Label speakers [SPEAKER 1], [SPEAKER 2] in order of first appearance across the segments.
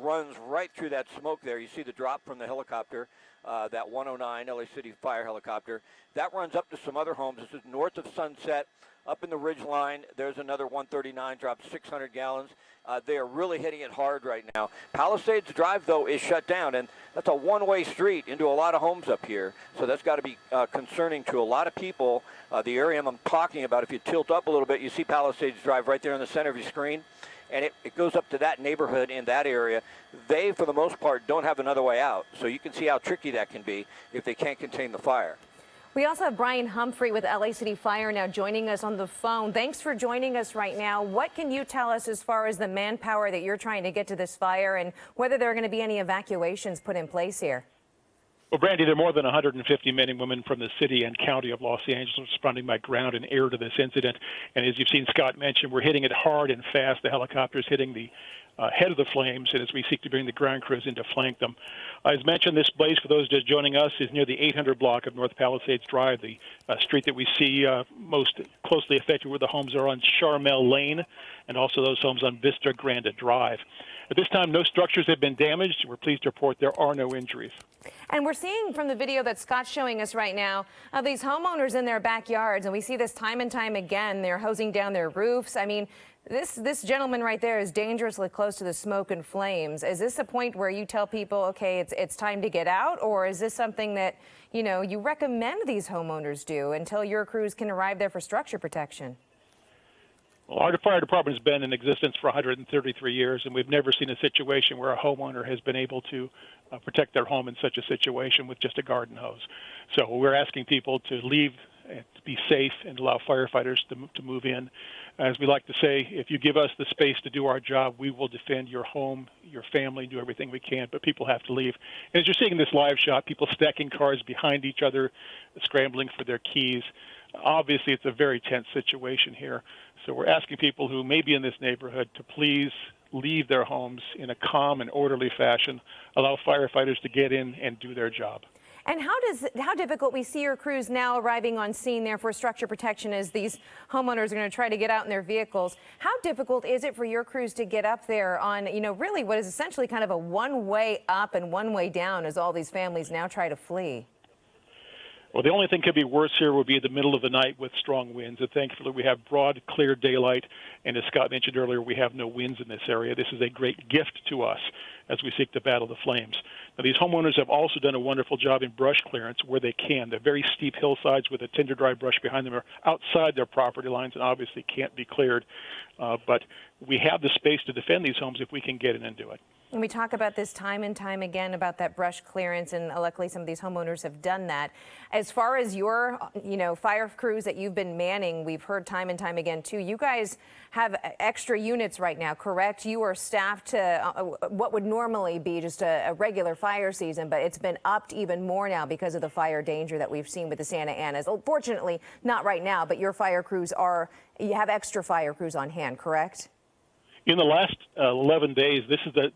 [SPEAKER 1] runs right through that smoke there. You see the drop from the helicopter, that 109 LA City Fire helicopter. That runs up to some other homes. This is north of Sunset. Up in the ridge line, there's another 139, dropped 600 gallons. They are really hitting it hard right now. Palisades Drive, though, is shut down, and that's a one-way street into a lot of homes up here. So that's got to be concerning to a lot of people. The area I'm talking about, if you tilt up a little bit, you see Palisades Drive right there in the center of your screen, and it goes up to that neighborhood in that area. They, for the most part, don't have another way out. So you can see how tricky that can be if they can't contain the fire.
[SPEAKER 2] We also have Brian Humphrey with LA City Fire now joining us on the phone. Thanks for joining us right now. What can you tell us as far as the manpower that you're trying to get to this fire and whether there are going to be any evacuations put in place here?
[SPEAKER 3] Well, Brandy, there are more than 150 men and women from the city and county of Los Angeles responding by ground and air to this incident. And as you've seen Scott mention, we're hitting it hard and fast. The helicopter's hitting the head of the flames, and as we seek to bring the ground crews in to flank them. As mentioned, this blaze, for those just joining us, is near the 800 block of North Palisades Drive, the street that we see most closely affected where the homes are on Charnel Lane, and also those homes on Vista Grande Drive. At this time, no structures have been damaged. We're pleased to report there are no injuries.
[SPEAKER 2] And we're seeing from the video that Scott's showing us right now of these homeowners in their backyards, and we see this time and time again. They're hosing down their roofs. I mean, this gentleman right there is dangerously close to the smoke and flames. Is this a point where you tell people, okay, it's time to get out, or is this something that, you know, you recommend these homeowners do until your crews can arrive there for structure protection?
[SPEAKER 3] Well, our fire department has been in existence for 133 years, and we've never seen a situation where a homeowner has been able to protect their home in such a situation with just a garden hose. So we're asking people to leave, to be safe, and allow firefighters to move in. As we like to say, if you give us the space to do our job, we will defend your home, your family, do everything we can, but people have to leave. And as you're seeing in this live shot, people stacking cars behind each other, scrambling for their keys. Obviously, it's a very tense situation here. So we're asking people who may be in this neighborhood to please leave their homes in a calm and orderly fashion, allow firefighters to get in and do their job.
[SPEAKER 2] And how difficult, we see your crews now arriving on scene there for structure protection as these homeowners are going to try to get out in their vehicles. How difficult is it for your crews to get up there on, you know, really what is essentially kind of a one-way up and one-way down as all these families now try to flee?
[SPEAKER 3] Well, the only thing could be worse here would be the middle of the night with strong winds. And thankfully, we have broad, clear daylight. And as Scott mentioned earlier, we have no winds in this area. This is a great gift to us as we seek to battle the flames. Now, these homeowners have also done a wonderful job in brush clearance where they can. The very steep hillsides with a tinder dry brush behind them are outside their property lines and obviously can't be cleared. But we have the space to defend these homes if we can get in and do it.
[SPEAKER 2] And we talk about this time and time again about that brush clearance, and luckily some of these homeowners have done that. As far as your, fire crews that you've been manning, we've heard time and time again too. You guys have extra units right now, correct? You are staffed to what would normally be just a regular fire season, but it's been upped even more now because of the fire danger that we've seen with the Santa Anas. Fortunately, not right now, but your fire crews you have extra fire crews on hand, correct?
[SPEAKER 3] In the last 11 days, this is the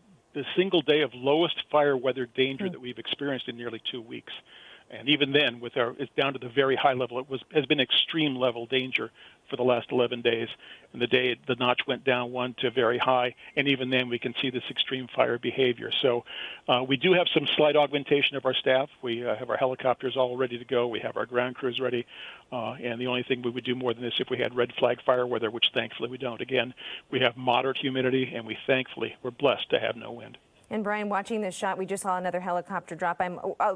[SPEAKER 3] single day of lowest fire weather danger that we've experienced in nearly 2 weeks. And even then, it's down to the very high level. It has been extreme level danger for the last 11 days. And the notch went down one to very high. And even then, we can see this extreme fire behavior. So we do have some slight augmentation of our staff. We have our helicopters all ready to go. We have our ground crews ready. And the only thing we would do more than this if we had red flag fire weather, which thankfully we don't. Again, we have moderate humidity, and we're blessed to have no wind.
[SPEAKER 2] And Brian, watching this shot, we just saw another helicopter drop.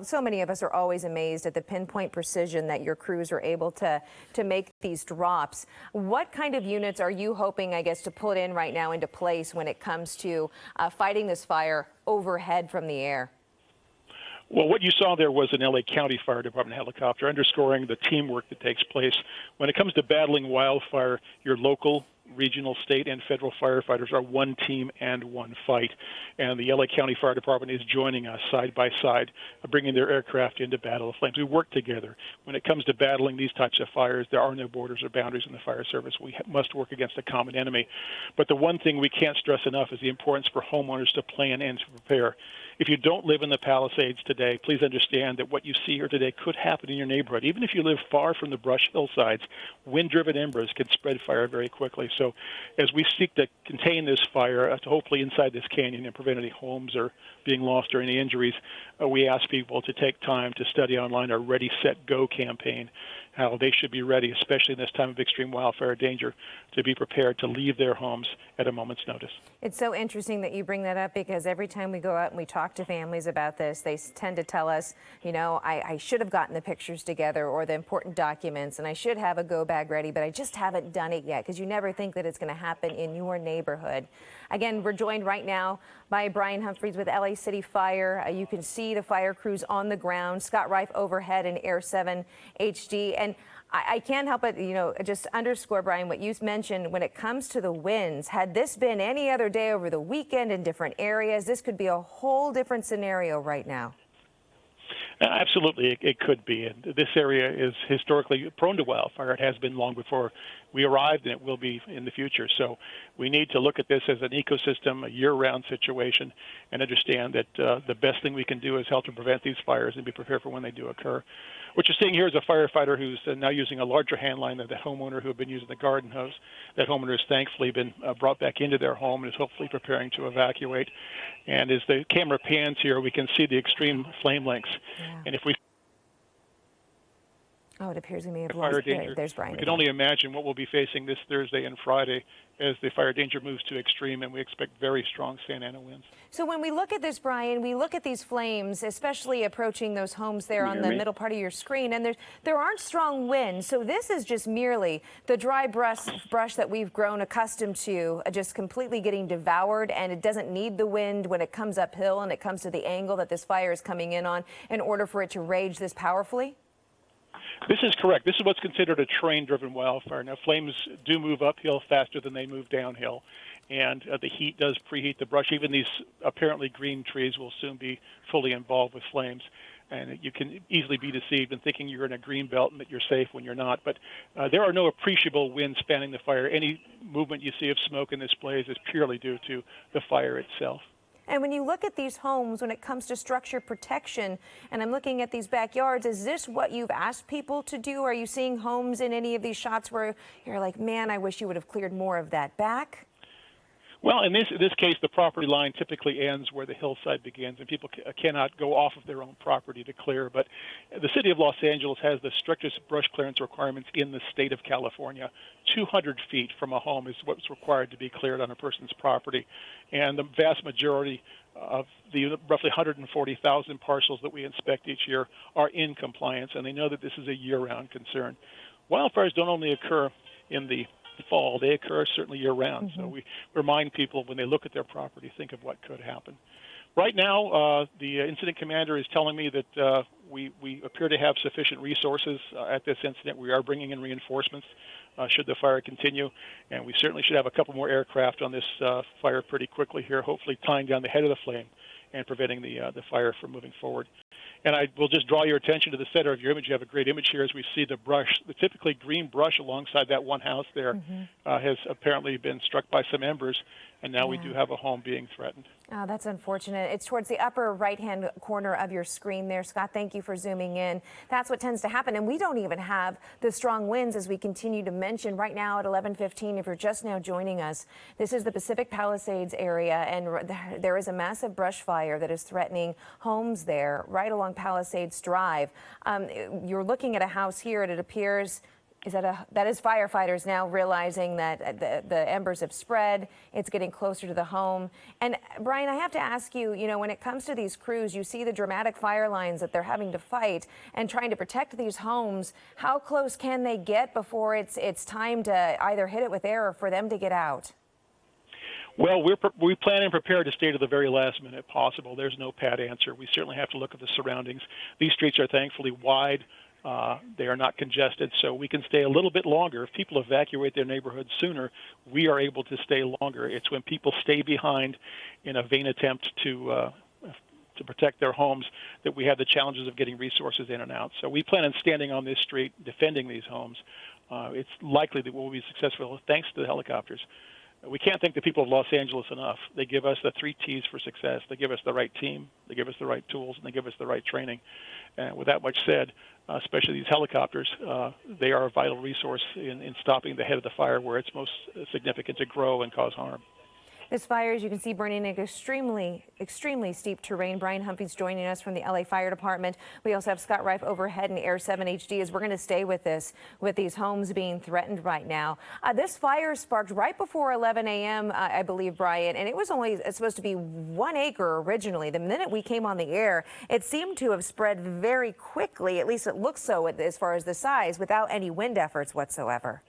[SPEAKER 2] So many of us are always amazed at the pinpoint precision that your crews are able to make these drops. What kind of units are you hoping, I guess, to put in right now into place when it comes to fighting this fire overhead from the air?
[SPEAKER 3] Well, what you saw there was an LA County Fire Department helicopter, underscoring the teamwork that takes place. When it comes to battling wildfire, your local, regional, state, and federal firefighters are one team and one fight. And the LA County Fire Department is joining us side by side, bringing their aircraft in to battle the flames. We work together. When it comes to battling these types of fires, there are no borders or boundaries in the fire service. We must work against a common enemy. But the one thing we can't stress enough is the importance for homeowners to plan and to prepare. if you don't live in the Palisades today, please understand that what you see here today could happen in your neighborhood. Even if you live far from the brush hillsides, wind-driven embers can spread fire very quickly. So as we seek to contain this fire, to hopefully inside this canyon and prevent any homes or being lost or any injuries, we ask people to take time to study online our Ready, Set, Go campaign, how they should be ready, especially in this time of extreme wildfire danger, to be prepared to leave their homes at a moment's notice.
[SPEAKER 2] It's so interesting that you bring that up, because every time we go out and we talk to families about this, they tend to tell us, you know, I should have gotten the pictures together or the important documents, and I should have a go bag ready, but I just haven't done it yet, because you never think that it's going to happen in your neighborhood. Again, we're joined right now by Brian Humphreys with LA City Fire. You can see the fire crews on the ground, Scott Reif overhead in Air 7 HD. And I can't help but, you know, just underscore, Brian, what you mentioned when it comes to the winds. Had this been any other day over the weekend in different areas, this could be a whole different scenario right now.
[SPEAKER 3] Absolutely, it could be. And this area is historically prone to wildfire. It has been long before we arrived, and it will be in the future. So we need to look at this as an ecosystem, a year-round situation, and understand that the best thing we can do is help to prevent these fires and be prepared for when they do occur. What you're seeing here is a firefighter who's now using a larger hand line than the homeowner who had been using the garden hose. That homeowner has thankfully been brought back into their home and is hopefully preparing to evacuate. And as the camera pans here, we can see the extreme flame lengths.
[SPEAKER 2] Yeah.
[SPEAKER 3] And if we
[SPEAKER 2] it appears we may have
[SPEAKER 3] fire
[SPEAKER 2] lost.
[SPEAKER 3] danger,
[SPEAKER 2] There's Brian.
[SPEAKER 3] we can only imagine what we'll be facing this Thursday and Friday as the fire danger moves to extreme, and we expect very strong Santa Ana winds.
[SPEAKER 2] So when we look at this, Brian, we look at these flames, especially approaching those homes there on the middle part of your screen, and there aren't strong winds. So this is just merely the dry brush that we've grown accustomed to, just completely getting devoured, and it doesn't need the wind when it comes uphill and it comes to the angle that this fire is coming in on in order for it to rage this powerfully?
[SPEAKER 3] This is correct. This is what's considered a train-driven wildfire. Now, flames do move uphill faster than they move downhill, and the heat does preheat the brush. Even these apparently green trees will soon be fully involved with flames, and you can easily be deceived in thinking you're in a green belt and that you're safe when you're not. But there are no appreciable winds spanning the fire. Any movement you see of smoke in this blaze is purely due to the fire itself.
[SPEAKER 2] And when you look at these homes, when it comes to structure protection, and I'm looking at these backyards, is this what you've asked people to do? Are you seeing homes in any of these shots where you're like, man, I wish you would have cleared more of that back?
[SPEAKER 3] Well, in this case, the property line typically ends where the hillside begins, and people cannot go off of their own property to clear. But the city of Los Angeles has the strictest brush clearance requirements in the state of California. 200 feet from a home is what's required to be cleared on a person's property. And the vast majority of the roughly 140,000 parcels that we inspect each year are in compliance, and they know that this is a year-round concern. Wildfires don't only occur in the fall, they occur certainly year-round. So we remind people when they look at their property, think of what could happen. Right now, the incident commander is telling me that we appear to have sufficient resources at this incident. We are bringing in reinforcements should the fire continue, and we certainly should have a couple more aircraft on this fire pretty quickly here, hopefully tying down the head of the flame and preventing the fire from moving forward. And I will just draw your attention to the center of your image. You have a great image here as we see the brush. The typically green brush alongside that one house there has apparently been struck by some embers, and now we do have a home being threatened.
[SPEAKER 2] Oh, that's unfortunate. It's towards the upper right-hand corner of your screen there, Scott. Thank you for zooming in. That's what tends to happen, and we don't even have the strong winds as we continue to mention right now at 11:15. If you're just now joining us, this is the Pacific Palisades area, and there is a massive brush fire that is threatening homes there right along Palisades Drive. You're looking at a house here, and it appears that is firefighters now realizing that the embers have spread. It's getting closer to the home. And Brian, I have to ask you, you know, when it comes to these crews, you see the dramatic fire lines that they're having to fight and trying to protect these homes. How close can they get before it's time to either hit it with air or for them to get out?
[SPEAKER 3] Well, we plan and prepare to stay to the very last minute possible. There's no pat answer. We certainly have to look at the surroundings. These streets are thankfully wide. They are not congested, so we can stay a little bit longer. If people evacuate their neighborhoods sooner, we are able to stay longer. It's when people stay behind in a vain attempt to protect their homes that we have the challenges of getting resources in and out. So we plan on standing on this street, defending these homes. It's likely that we'll be successful thanks to the helicopters. we can't thank the people of Los Angeles enough. They give us the 3 T's for success. They give us the right team, they give us the right tools, and they give us the right training. And with that much said, especially these helicopters, they are a vital resource in stopping the head of the fire where it's most significant to grow and cause harm.
[SPEAKER 2] This fire, as you can see, burning in extremely steep terrain. Brian Humphrey's joining us from the LA Fire Department. We also have Scott Reif overhead in Air 7 HD as we're going to stay with this, with these homes being threatened right now. This fire sparked right before 11 a.m., I believe, Brian, and it's supposed to be 1 acre originally. The minute we came on the air, it seemed to have spread very quickly, at least it looks so as far as the size, without any wind efforts whatsoever.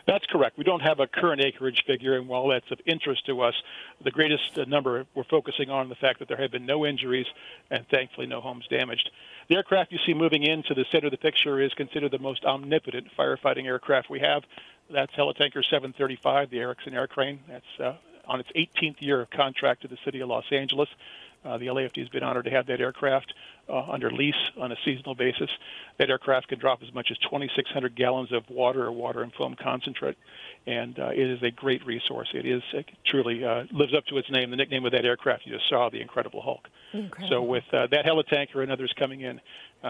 [SPEAKER 3] That's correct. We don't have a current acreage figure, and while that's of interest to us, the greatest number we're focusing on the fact that there have been no injuries and thankfully no homes damaged. The aircraft you see moving into the center of the picture is considered the most omnipotent firefighting aircraft we have. That's Helitanker 735, the Erickson Air Crane. That's on its 18th year of contract to the city of Los Angeles. The LAFD has been honored to have that aircraft under lease on a seasonal basis. That aircraft can drop as much as 2,600 gallons of water or water and foam concentrate, and it is a great resource. It truly lives up to its name. The nickname of that aircraft you just saw, the Incredible Hulk.
[SPEAKER 2] Incredible.
[SPEAKER 3] So with that Helitanker and others coming in,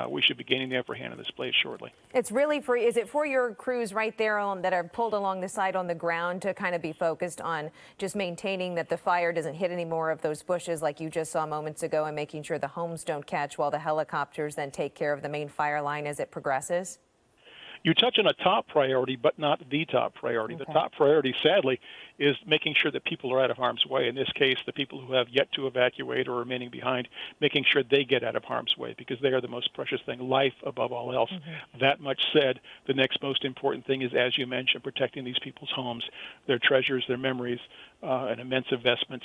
[SPEAKER 3] we should be gaining the upper hand in this place shortly.
[SPEAKER 2] It's really for, is it for your crews right there that are pulled along the side on the ground to kind of be focused on just maintaining that the fire doesn't hit any more of those bushes like you just saw moments ago and making sure the homes don't catch while the helicopters then take care of the main fire line as it progresses?
[SPEAKER 3] You touch on a top priority, but not the top priority.
[SPEAKER 2] Okay.
[SPEAKER 3] The top priority, sadly, is making sure that people are out of harm's way. In this case, the people who have yet to evacuate or remaining behind, making sure they get out of harm's way because they are the most precious thing, life above all else. That much said, the next most important thing is, as you mentioned, protecting these people's homes, their treasures, their memories, an immense investment,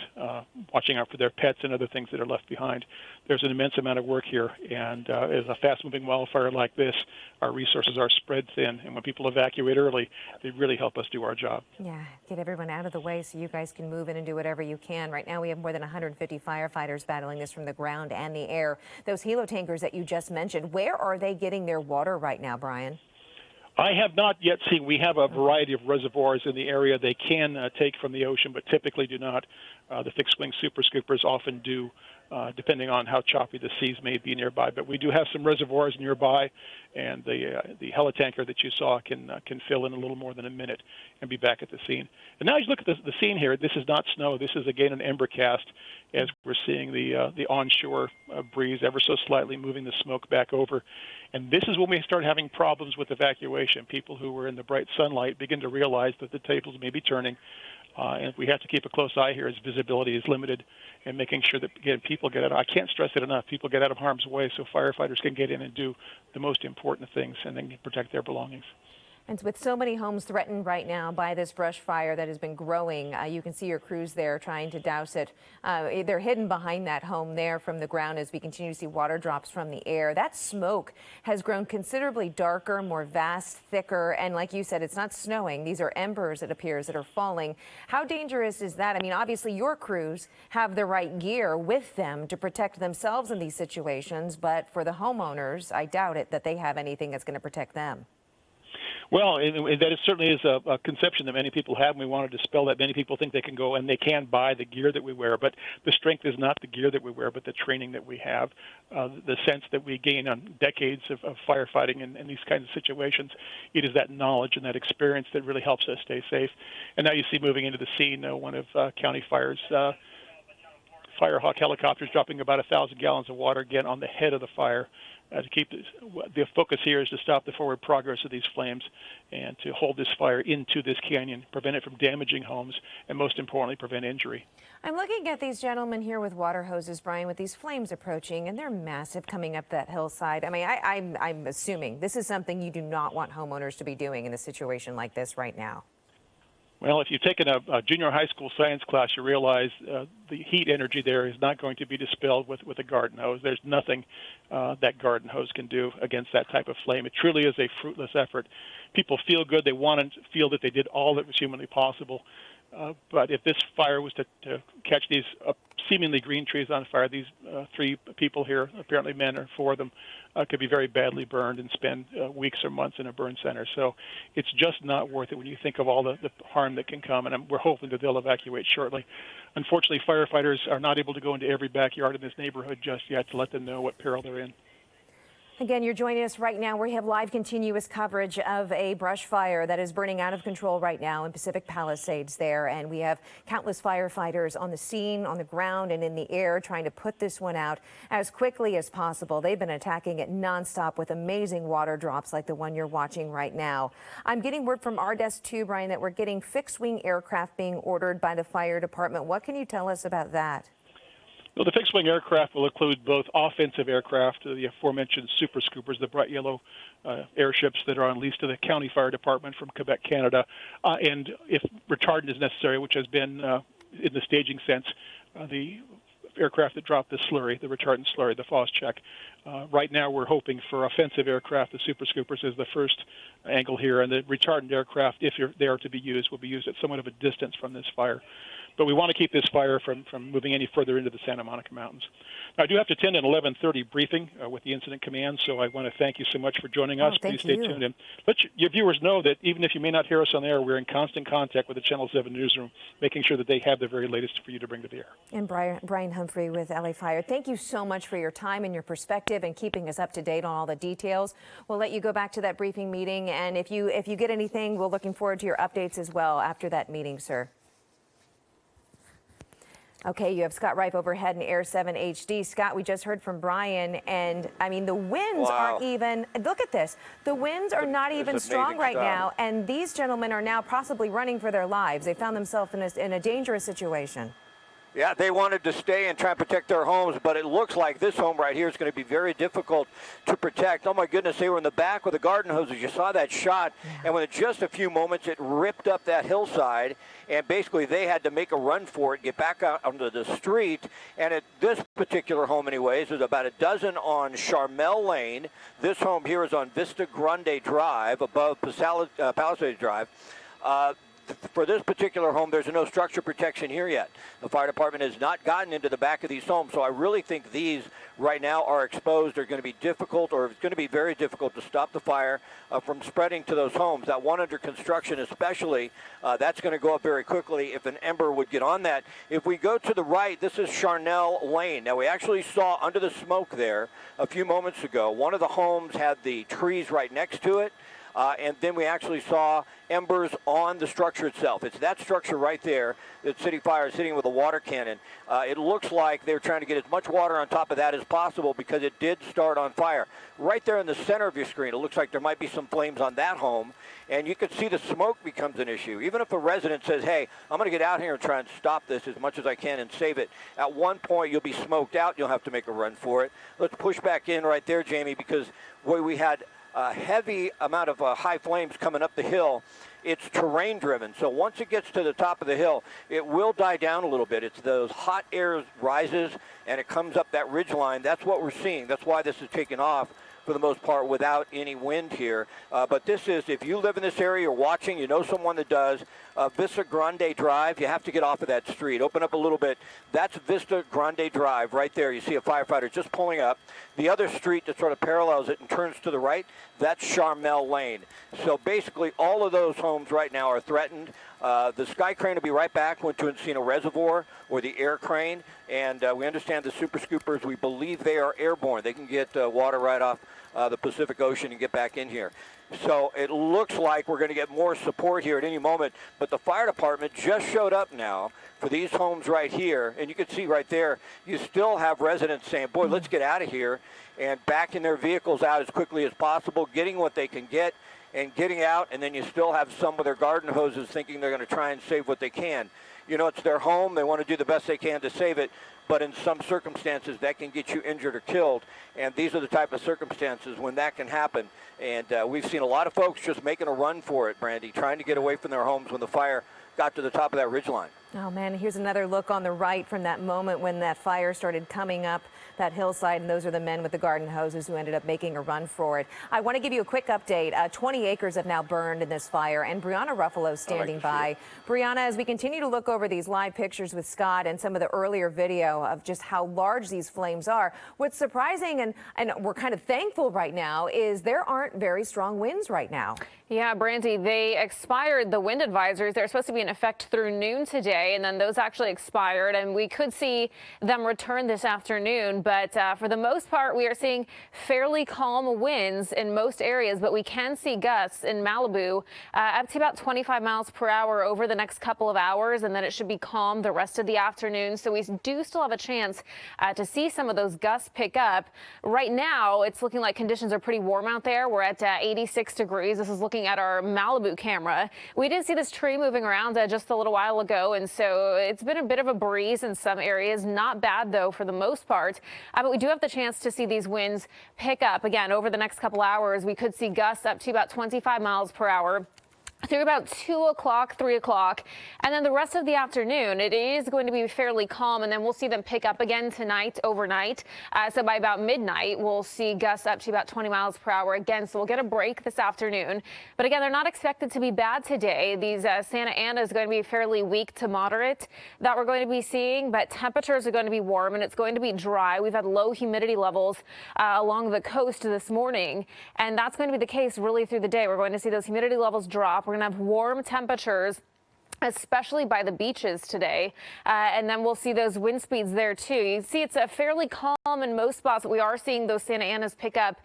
[SPEAKER 3] watching out for their pets and other things that are left behind. There's an immense amount of work here, and as a fast-moving wildfire like this, our resources are spread thin, and when people evacuate early, they really help us do our job.
[SPEAKER 2] Yeah, get everyone out of the way so you guys can move in and do whatever you can. Right now we have more than 150 firefighters battling this from the ground and the air. Those helo-tankers that you just mentioned, where are they getting their water right now, Brian?
[SPEAKER 3] I have not yet seen. We have a variety of reservoirs in the area they can take from the ocean, but typically do not. The fixed-wing super scoopers often do, depending on how choppy the seas may be nearby. But we do have some reservoirs nearby, and the helitanker that you saw can fill in a little more than a minute and be back at the scene. And now you look at the scene here. This is not snow. This is, again, an ember cast as we're seeing the onshore breeze ever so slightly moving the smoke back over. And this is when we start having problems with evacuation. People who were in the bright sunlight begin to realize that the tables may be turning. And we have to keep a close eye here as visibility is limited and making sure that, again, people get out. I can't stress it enough. People get out of harm's way so firefighters can get in and do the most important things and then protect their belongings.
[SPEAKER 2] And with so many homes threatened right now by this brush fire that has been growing, you can see your crews there trying to douse it. They're hidden behind that home there from the ground as we continue to see water drops from the air. That smoke has grown considerably darker, more vast, thicker, and like you said, it's not snowing. These are embers, it appears, that are falling. How dangerous is that? I mean, obviously your crews have the right gear with them to protect themselves in these situations, but for the homeowners, I doubt it that they have anything that's going to protect them.
[SPEAKER 3] Well, that certainly is a conception that many people have, and we want to dispel that. Many people think they can go and they can buy the gear that we wear, but the strength is not the gear that we wear, but the training that we have, the sense that we gain on decades of firefighting in these kinds of situations. It is that knowledge and that experience that really helps us stay safe. And now you see moving into the scene one of County Fire's Firehawk helicopters dropping about 1,000 gallons of water, again, on the head of the fire. To keep the focus here is to stop the forward progress of these flames and to hold this fire into this canyon, prevent it from damaging homes, and most importantly, prevent injury.
[SPEAKER 2] I'm looking at these gentlemen here with water hoses, Brian, with these flames approaching, and they're massive coming up that hillside. I mean, I'm assuming this is something you do not want homeowners to be doing in a situation like this right now.
[SPEAKER 3] Well, if you've taken a junior high school science class, you realize the heat energy there is not going to be dispelled with a garden hose. There's nothing that garden hose can do against that type of flame. It truly is a fruitless effort. People feel good. They want to feel that they did all that was humanly possible. But if this fire was to catch these seemingly green trees on fire, these 3 people here, apparently men or 4 of them, could be very badly burned and spend weeks or months in a burn center. So it's just not worth it when you think of all the harm that can come, and we're hoping that they'll evacuate shortly. Unfortunately, firefighters are not able to go into every backyard in this neighborhood just yet to let them know what peril they're in.
[SPEAKER 2] Again, you're joining us right now. We have live continuous coverage of a brush fire that is burning out of control right now in Pacific Palisades there. And we have countless firefighters on the scene, on the ground, and in the air trying to put this one out as quickly as possible. They've been attacking it nonstop with amazing water drops like the one you're watching right now. I'm getting word from our desk too, Brian, that we're getting fixed-wing aircraft being ordered by the fire department. What can you tell us about that?
[SPEAKER 3] Well, the fixed-wing aircraft will include both offensive aircraft, the aforementioned Super Scoopers, the bright yellow airships that are on lease to the county fire department from Quebec, Canada, and if retardant is necessary, which has been in the staging sense, the aircraft that drop the slurry, the retardant slurry, the Phos-Chek. Right now, we're hoping for offensive aircraft. The Super Scoopers is the first angle here, and the retardant aircraft, if they are to be used, will be used at somewhat of a distance from this fire. But we want to keep this fire from moving any further into the Santa Monica Mountains. Now, I do have to attend an 11:30 briefing with the incident command, so I want to thank you so much for joining us. Please stay tuned and let your viewers know that even if you may not hear us on air, we're in constant contact with the Channel 7 newsroom, making sure that they have the very latest for you to bring to the air.
[SPEAKER 2] And Brian Humphrey with LA Fire, thank you so much for your time and your perspective and keeping us up to date on all the details. We'll let you go back to that briefing meeting, and if you get anything, we're looking forward to your updates as well after that meeting, sir. Okay, you have Scott Rife overhead in Air 7 HD. Scott, we just heard from Brian, and I mean, the winds aren't even, look at this. The winds are not even strong right now, and these gentlemen are now possibly running for their lives. They found themselves in a dangerous situation.
[SPEAKER 1] Yeah, they wanted to stay and try and protect their homes, but it looks like this home right here is going to be very difficult to protect. Oh, my goodness, they were in the back with the garden hoses. You saw that shot, and within just a few moments, it ripped up that hillside, and basically they had to make a run for it, get back out onto the street. And at this particular home, anyways, there's about a dozen on Charnel Lane. This home here is on Vista Grande Drive, above Palisades Drive. For this particular home, there's no structure protection here yet. The fire department has not gotten into the back of these homes, so I really think these right now are exposed. They're going to be difficult, or it's going to be very difficult to stop the fire from spreading to those homes. That one under construction especially, that's going to go up very quickly if an ember would get on that. If we go to the right, this is Charnel Lane. Now, we actually saw under the smoke there a few moments ago, one of the homes had the trees right next to it. And then we actually saw embers on the structure itself. It's that structure right there that City Fire is hitting with a water cannon. It looks like they're trying to get as much water on top of that as possible because it did start on fire. Right there in the center of your screen, it looks like there might be some flames on that home, and you can see the smoke becomes an issue. Even if a resident says, hey, I'm going to get out here and try and stop this as much as I can and save it, at one point you'll be smoked out. You'll have to make a run for it. Let's push back in right there, Jamie, because we had a heavy amount of high flames coming up the hill. It's terrain driven, so once it gets to the top of the hill, it will die down a little bit. It's those hot air rises and it comes up that ridge line. That's what we're seeing. That's why this is taking off for the most part without any wind here. But this is, if you live in this area, you're watching, you know someone that does, Vista Grande Drive, you have to get off of that street. Open up a little bit. That's Vista Grande Drive right there. You see a firefighter just pulling up. The other street that sort of parallels it and turns to the right, that's Charnel Lane. So basically all of those homes right now are threatened. The sky crane will be right back, went to Encino Reservoir, or the air crane, and we understand the Super Scoopers, we believe they are airborne. They can get water right off the Pacific Ocean and get back in here. So it looks like we're going to get more support here at any moment, but the fire department just showed up now for these homes right here, and you can see right there, you still have residents saying, boy, let's get out of here, and backing their vehicles out as quickly as possible, getting what they can get, and getting out, and then you still have some with their garden hoses thinking they're going to try and save what they can. You know, it's their home. They want to do the best they can to save it, but in some circumstances that can get you injured or killed, and these are the type of circumstances when that can happen. And we've seen a lot of folks just making a run for it, Brandy, trying to get away from their homes when the fire got to the top of that ridgeline.
[SPEAKER 2] Oh man, here's another look on the right from that moment when that fire started coming up that hillside, and those are the men with the garden hoses who ended up making a run for it. I want to give you a quick update. 20 acres have now burned in this fire, and Brianna Ruffalo standing by. Brianna, as we continue to look over these live pictures with Scott and some of the earlier video of just how large these flames are, what's surprising and we're kind of thankful right now is there aren't very strong winds right now.
[SPEAKER 4] Yeah, Brandy, they expired the wind advisories. They're supposed to be in effect through noon today, and then those actually expired, and we could see them return this afternoon. But for the most part, we are seeing fairly calm winds in most areas, but we can see gusts in Malibu up to about 25 miles per hour over the next couple of hours, and then it should be calm the rest of the afternoon. So we do still have a chance to see some of those gusts pick up. Right now, it's looking like conditions are pretty warm out there. We're at 86 degrees. This is looking at our Malibu camera. We did see this tree moving around just a little while ago, and so it's been a bit of a breeze in some areas. Not bad, though, for the most part. But we do have the chance to see these winds pick up again over the next couple hours. We could see gusts up to about 25 miles per hour through about 2 o'clock, 3 o'clock, and then the rest of the afternoon, it is going to be fairly calm, and then we'll see them pick up again tonight, overnight. So by about midnight, we'll see gusts up to about 20 miles per hour again, so we'll get a break this afternoon. But again, they're not expected to be bad today. These Santa Ana is going to be fairly weak to moderate that we're going to be seeing, but temperatures are going to be warm, and it's going to be dry. We've had low humidity levels along the coast this morning, and that's going to be the case really through the day. We're going to see those humidity levels drop. We're going to have warm temperatures, especially by the beaches today. And then we'll see those wind speeds there, too. You see it's fairly calm in most spots, but we are seeing those Santa Anas pick up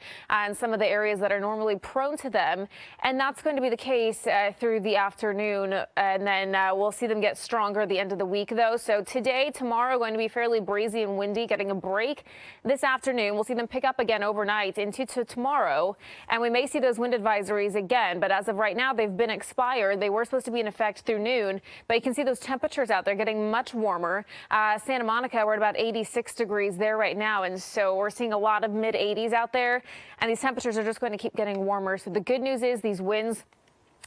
[SPEAKER 4] in some of the areas that are normally prone to them. And that's going to be the case through the afternoon. And then we'll see them get stronger at the end of the week, though. So today, tomorrow, going to be fairly breezy and windy, getting a break. This afternoon, we'll see them pick up again overnight into tomorrow. And we may see those wind advisories again. But as of right now, they've been expired. They were supposed to be in effect through noon. But you can see those temperatures out there getting much warmer. Santa Monica, we're at about 86 degrees there right now. And so we're seeing a lot of mid 80s out there. And these temperatures are just going to keep getting warmer. So the good news is these winds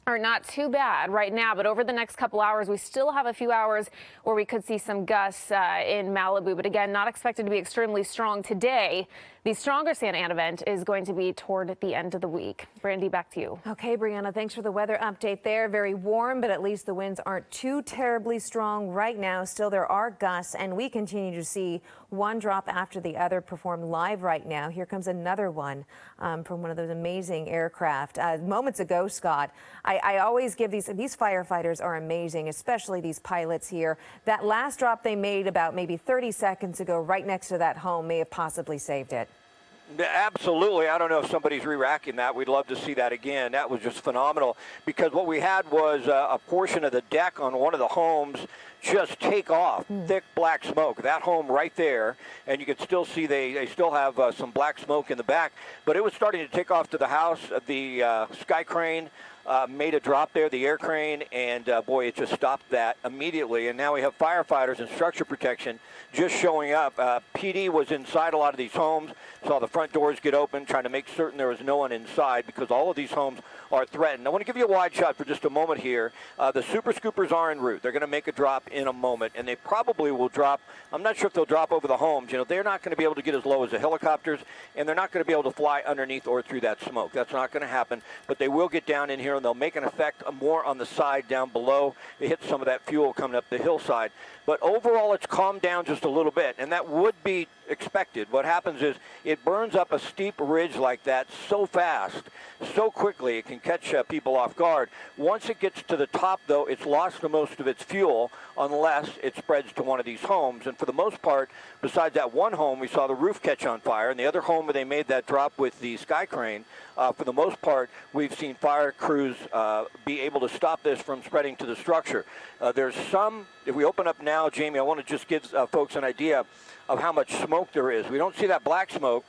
[SPEAKER 4] are not too bad right now, but over the next couple hours, we still have a few hours where we could see some gusts in Malibu. But again, not expected to be extremely strong today. The stronger Santa Ana event is going to be toward the end of the week. Brandy, back to you.
[SPEAKER 2] Okay, Brianna, thanks for the weather update there. Very warm, but at least the winds aren't too terribly strong right now. Still, there are gusts, and we continue to see one drop after the other perform live right now. Here comes another one from one of those amazing aircraft. Moments ago, Scott, I always give these firefighters are amazing, especially these pilots here. That last drop they made about maybe 30 seconds ago right next to that home may have possibly saved it.
[SPEAKER 1] Absolutely. I don't know if somebody's re-racking that. We'd love to see that again. That was just phenomenal because what we had was a portion of the deck on one of the homes just take off, thick black smoke. That home right there, and you could still see they still have some black smoke in the back, but it was starting to take off to the house. The sky crane made a drop there, the air crane, and boy, it just stopped that immediately. And now we have firefighters and structure protection just showing up. PD was inside a lot of these homes, saw the front doors get open, trying to make certain there was no one inside because all of these homes are threatened. I want to give you a wide shot for just a moment here. The Super Scoopers are en route. They're going to make a drop in a moment, and they probably will drop. I'm not sure if they'll drop over the homes. You know, they're not going to be able to get as low as the helicopters, and they're not going to be able to fly underneath or through that smoke. That's not going to happen, but they will get down in here, and they'll make an effect more on the side down below. They hit some of that fuel coming up the hillside. But overall, it's calmed down just a little bit, and that would be expected. What happens is it burns up a steep ridge like that so fast, so quickly, it can catch people off guard. Once it gets to the top, though, it's lost the most of its fuel unless it spreads to one of these homes. And for the most part, besides that one home, we saw the roof catch on fire, and the other home where they made that drop with the sky crane, for the most part, we've seen fire crews be able to stop this from spreading to the structure. There's some, if we open up now, Jamie, I want to just give folks an idea of how much smoke there is. We don't see that black smoke,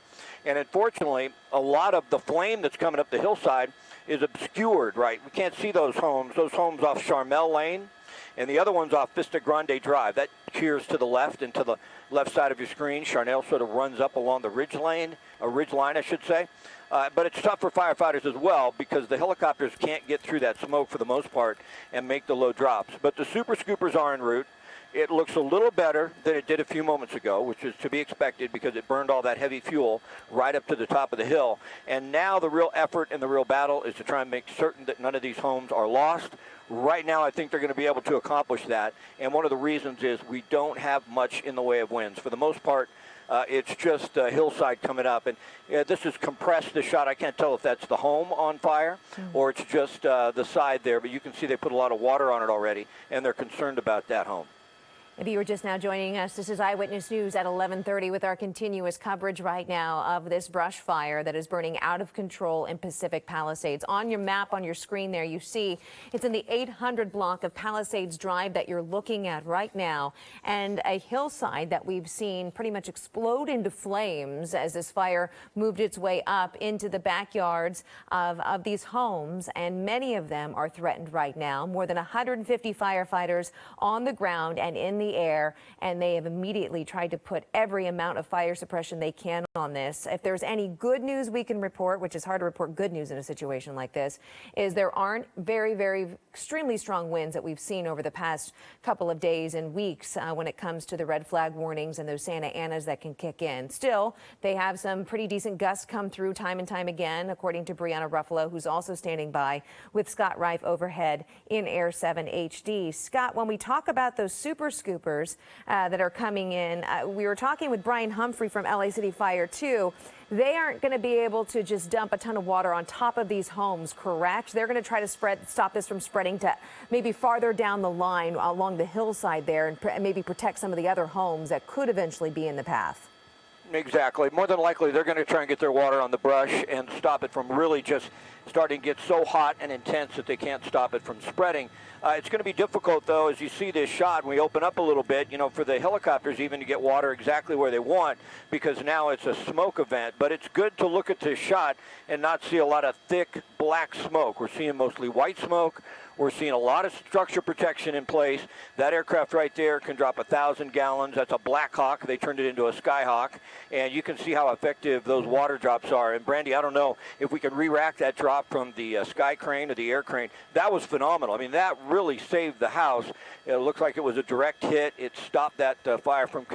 [SPEAKER 1] and unfortunately, a lot of the flame that's coming up the hillside is obscured, right? We can't see those homes off Charnel Lane, and the other one's off Vista Grande Drive. That peers to the left and to the left side of your screen. Charnel sort of runs up along the ridge line, I should say. But it's tough for firefighters as well because the helicopters can't get through that smoke for the most part and make the low drops. But the Super Scoopers are en route. It looks a little better than it did a few moments ago, which is to be expected because it burned all that heavy fuel right up to the top of the hill. And now the real effort and the real battle is to try and make certain that none of these homes are lost. Right now, I think they're going to be able to accomplish that. And one of the reasons is we don't have much in the way of winds. For the most part, it's just a hillside coming up. And this is compressed, the shot. I can't tell if that's the home on fire or it's just the side there. But you can see they put a lot of water on it already, and they're concerned about that home.
[SPEAKER 2] If you were just now joining us, this is Eyewitness News at 11:30 with our continuous coverage right now of this brush fire that is burning out of control in Pacific Palisades. On your map on your screen there, you see it's in the 800 block of Palisades Drive that you're looking at right now, and a hillside that we've seen pretty much explode into flames as this fire moved its way up into the backyards of these homes, and many of them are threatened right now. More than 150 firefighters on the ground and in the air, and they have immediately tried to put every amount of fire suppression they can on this. If there's any good news we can report, which is hard to report good news in a situation like this, is there aren't very extremely strong winds that we've seen over the past couple of days and weeks when it comes to the red flag warnings and those Santa Anas that can kick in. Still, they have some pretty decent gusts come through time and time again, according to Brianna Ruffalo, who's also standing by with Scott Reif overhead in Air 7 HD. Scott, when we talk about those super scoopers that are coming in, we were talking with Brian Humphrey from LA City Fire too. They aren't going to be able to just dump a ton of water on top of these homes, correct? They're going to try to stop this from spreading to maybe farther down the line along the hillside there and maybe protect some of the other homes that could eventually be in the path.
[SPEAKER 1] Exactly. More than likely, they're going to try and get their water on the brush and stop it from really just starting to get so hot and intense that they can't stop it from spreading. It's going to be difficult, though, as you see this shot, when we open up a little bit, for the helicopters even to get water exactly where they want, because now it's a smoke event. But it's good to look at this shot and not see a lot of thick black smoke. We're seeing mostly white smoke. We're seeing a lot of structure protection in place. That aircraft right there can drop 1,000 gallons. That's a Black Hawk. They turned it into a Skyhawk. And you can see how effective those water drops are. And Brandy, I don't know if we can re-rack that drop from the Sky Crane or the Air Crane. That was phenomenal. I mean, that really saved the house. It looks like it was a direct hit. It stopped that fire from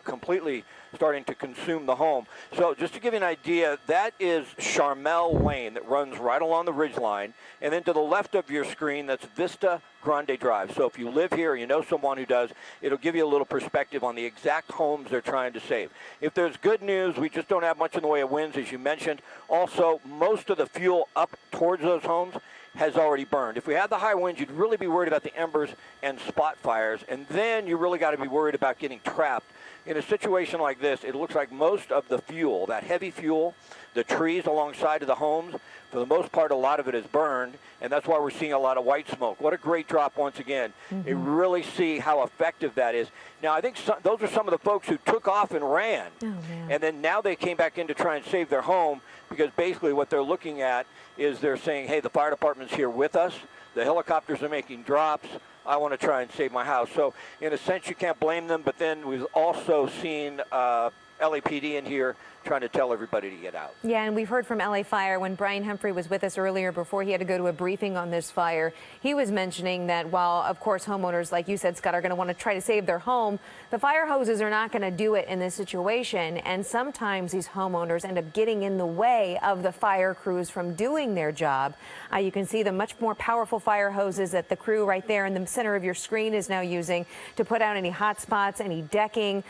[SPEAKER 1] completely starting to consume the home. So just to give you an idea, that is Charnel Lane that runs right along the ridgeline. And then to the left of your screen, that's Vista Grande Drive. So if you live here or you know someone who does, it'll give you a little perspective on the exact homes they're trying to save. If there's good news, we just don't have much in the way of winds, as you mentioned. Also, most of the fuel up towards those homes has already burned. If we had the high winds, you'd really be worried about the embers and spot fires, and then you really got to be worried about getting trapped. In a situation like this, it looks like most of the fuel, that heavy fuel, the trees alongside of the homes, for the most part, a lot of it is burned, and that's why we're seeing a lot of white smoke. What a great drop once again. You really see how effective that is. Now, I think those are some of the folks who took off and ran, and then now they came back in to try and save their home, because basically what they're looking at is they're saying, hey, the fire department's here with us. The helicopters are making drops. I want to try and save my house. So in a sense, you can't blame them, but then we've also seen LAPD in here trying to tell everybody to get out.
[SPEAKER 2] Yeah, and we've heard from LA Fire when Brian Humphrey was with us earlier before he had to go to a briefing on this fire. He was mentioning that while, of course, homeowners, like you said, Scott, are going to want to try to save their home, the fire hoses are not going to do it in this situation. And sometimes these homeowners end up getting in the way of the fire crews from doing their job. You can see the much more powerful fire hoses that the crew right there in the center of your screen is now using to put out any hot spots, any decking.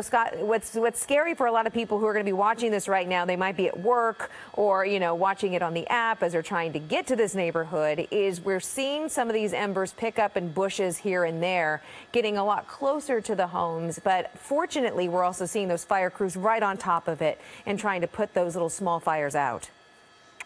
[SPEAKER 2] Scott, what's scary for a lot of people who are going to be watching this right now, they might be at work or, watching it on the app as they're trying to get to this neighborhood, is we're seeing some of these embers pick up in bushes here and there, getting a lot closer to the homes. But fortunately, we're also seeing those fire crews right on top of it and trying to put those little small fires out.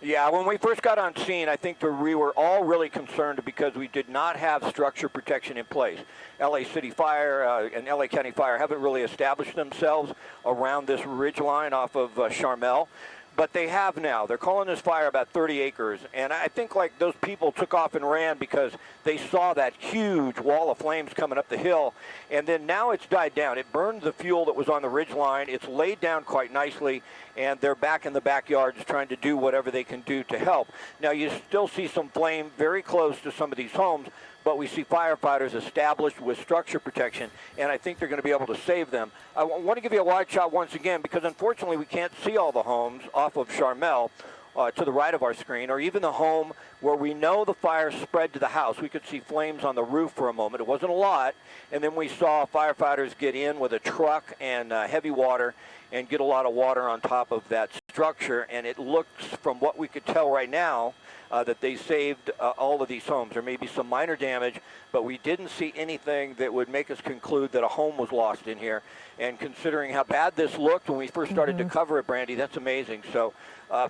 [SPEAKER 1] Yeah, when we first got on scene, I think we were all really concerned because we did not have structure protection in place. LA City Fire and LA County Fire haven't really established themselves around this ridge line off of Charnel. But they have now. They're calling this fire about 30 acres. And I think like those people took off and ran because they saw that huge wall of flames coming up the hill. And then now it's died down. It burned the fuel that was on the ridge line. It's laid down quite nicely. And they're back in the backyards trying to do whatever they can do to help. Now, you still see some flame very close to some of these homes. but we see firefighters established with structure protection, and I think they're going to be able to save them. I want to give you a wide shot once again, because unfortunately we can't see all the homes off of Charnel to the right of our screen, or even the home where we know the fire spread to the house. We could see flames on the roof for a moment. It wasn't a lot, and then we saw firefighters get in with a truck and heavy water and get a lot of water on top of that structure, and it looks, from what we could tell right now, that they saved all of these homes. There may be some minor damage, but we didn't see anything that would make us conclude that a home was lost in here. And considering how bad this looked when we first started to cover it, Brandy, that's amazing. So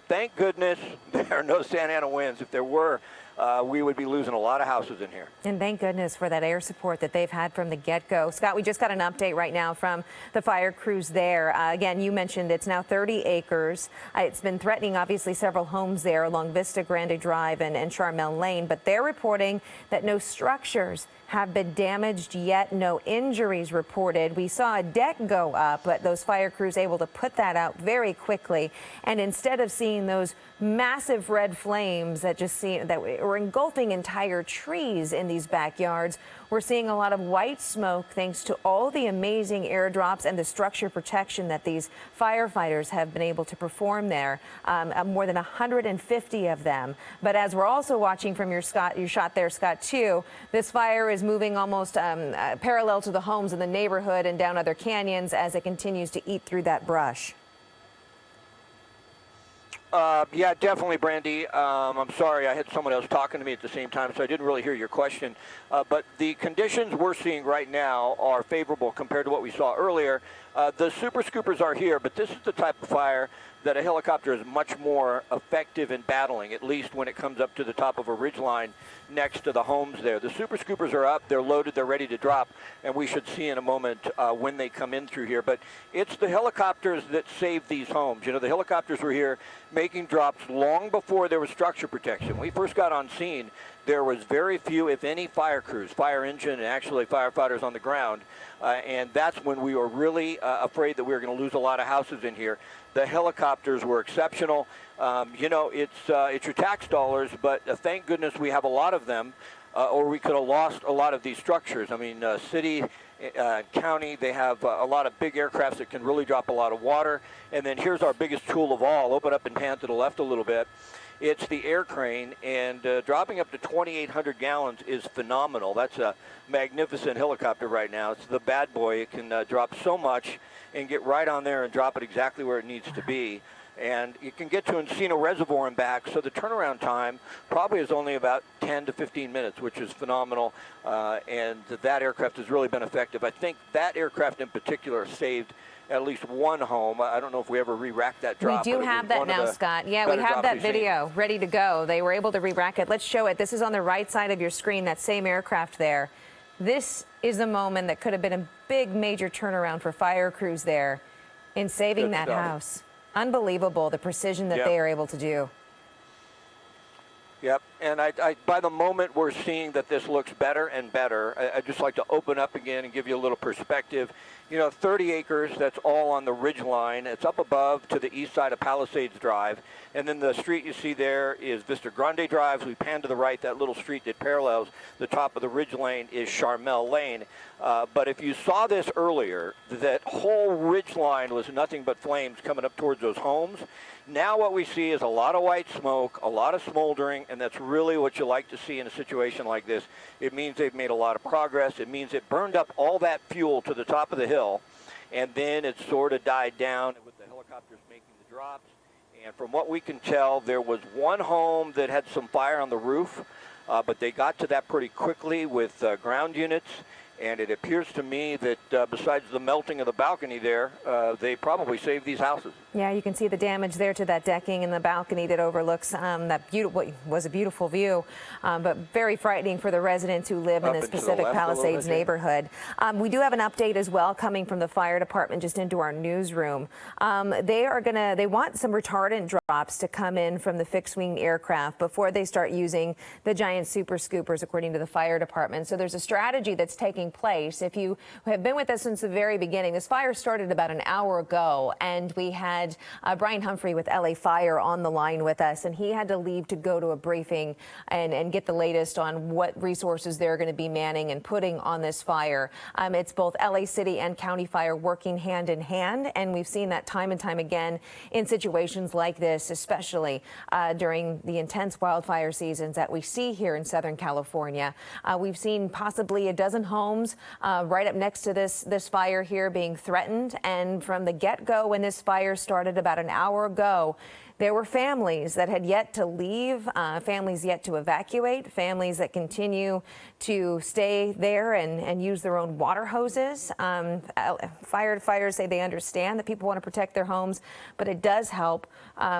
[SPEAKER 1] thank goodness there are no Santa Ana winds. If there were, we would be losing a lot of houses in here.
[SPEAKER 2] And thank goodness for that air support that they've had from the get-go. Scott, we just got an update right now from the fire crews there. Again, you mentioned it's now 30 acres. It's been threatening, obviously, several homes there along Vista Grande Drive and Charnel Lane, but they're reporting that no structures have been damaged yet, no injuries reported. We saw a deck go up, but those fire crews able to put that out very quickly. And instead of seeing those massive red flames that were engulfing entire trees in these backyards, we're seeing a lot of white smoke thanks to all the amazing airdrops and the structure protection that these firefighters have been able to perform there. More than 150 of them. But as we're also watching from your shot there, Scott, too, this fire is moving almost parallel to the homes in the neighborhood and down other canyons as it continues to eat through that brush.
[SPEAKER 1] Yeah, definitely, Brandy. I'm sorry, I had someone else talking to me at the same time, so I didn't really hear your question. But the conditions we're seeing right now are favorable compared to what we saw earlier. The super scoopers are here, but this is the type of fire that a helicopter is much more effective in battling, at least when it comes up to the top of a ridgeline next to the homes there. The super scoopers are up, they're loaded, they're ready to drop, and we should see in a moment when they come in through here. But it's the helicopters that saved these homes. You know, the helicopters were here making drops long before there was structure protection. When we first got on scene, there was very few, if any, fire crews, fire engine, and actually firefighters on the ground. And that's when we were really afraid that we were going to lose a lot of houses in here. The helicopters were exceptional. You know, it's your tax dollars, but thank goodness we have a lot of them, or we could have lost a lot of these structures. I mean, city, county, they have a lot of big aircrafts that can really drop a lot of water. And then here's our biggest tool of all. Open up and pan to the left a little bit. It's the air crane, and dropping up to 2,800 gallons is phenomenal. That's a magnificent helicopter right now. It's the bad boy. It can drop so much and get right on there and drop it exactly where it needs to be. And you can get to Encino Reservoir and back, so the turnaround time probably is only about 10 to 15 minutes, which is phenomenal. And that aircraft has really been effective. I think that aircraft in particular saved at least one home. I don't know if we ever re-racked that drop.
[SPEAKER 2] We do have that now, Scott. Yeah, we have that video ready to go. They were able to re-rack it. Let's show it. This is on the right side of your screen, that same aircraft there. This is a moment that could have been a big, major turnaround for fire crews there in saving that house. Unbelievable, the precision that they are able to do.
[SPEAKER 1] Yep, and by the moment we're seeing that this looks better and better, I'd just like to open up again and give you a little perspective. You know, 30 acres, that's all on the ridge line. It's up above to the east side of Palisades Drive. And then the street you see there is Vista Grande Drive. We pan to the right, that little street that parallels the top of the ridge lane is Charnel Lane. But if you saw this earlier, that whole ridge line was nothing but flames coming up towards those homes. Now what we see is a lot of white smoke, a lot of smoldering, and that's really what you like to see in a situation like this. It means they've made a lot of progress. It means it burned up all that fuel to the top of the hill, and then it sort of died down with the helicopters making the drops. And from what we can tell, there was one home that had some fire on the roof, but they got to that pretty quickly with ground units. And it appears to me that besides the melting of the balcony there, they probably saved these houses.
[SPEAKER 2] Yeah, you can see the damage there to that decking and the balcony that overlooks that was a beautiful view, but very frightening for the residents who live in this Pacific Palisades neighborhood. We do have an update as well coming from the fire department just into our newsroom. They want some retardant drops to come in from the fixed-wing aircraft before they start using the giant super scoopers, according to the fire department. So there's a strategy that's taking taking place. If you have been with us since the very beginning, this fire started about an hour ago, and we had Brian Humphrey with LA Fire on the line with us, and he had to leave to go to a briefing and get the latest on what resources they're going to be manning and putting on this fire. It's both LA City and County Fire working hand in hand, and we've seen that time and time again in situations like this, especially during the intense wildfire seasons that we see here in Southern California. We've seen possibly a dozen homes right up next to this fire here being threatened, and from the get-go when this fire started about an hour ago, there were families that had yet to leave, families yet to evacuate, families that continue to stay there and use their own water hoses. Firefighters say they understand that people want to protect their homes, but it does help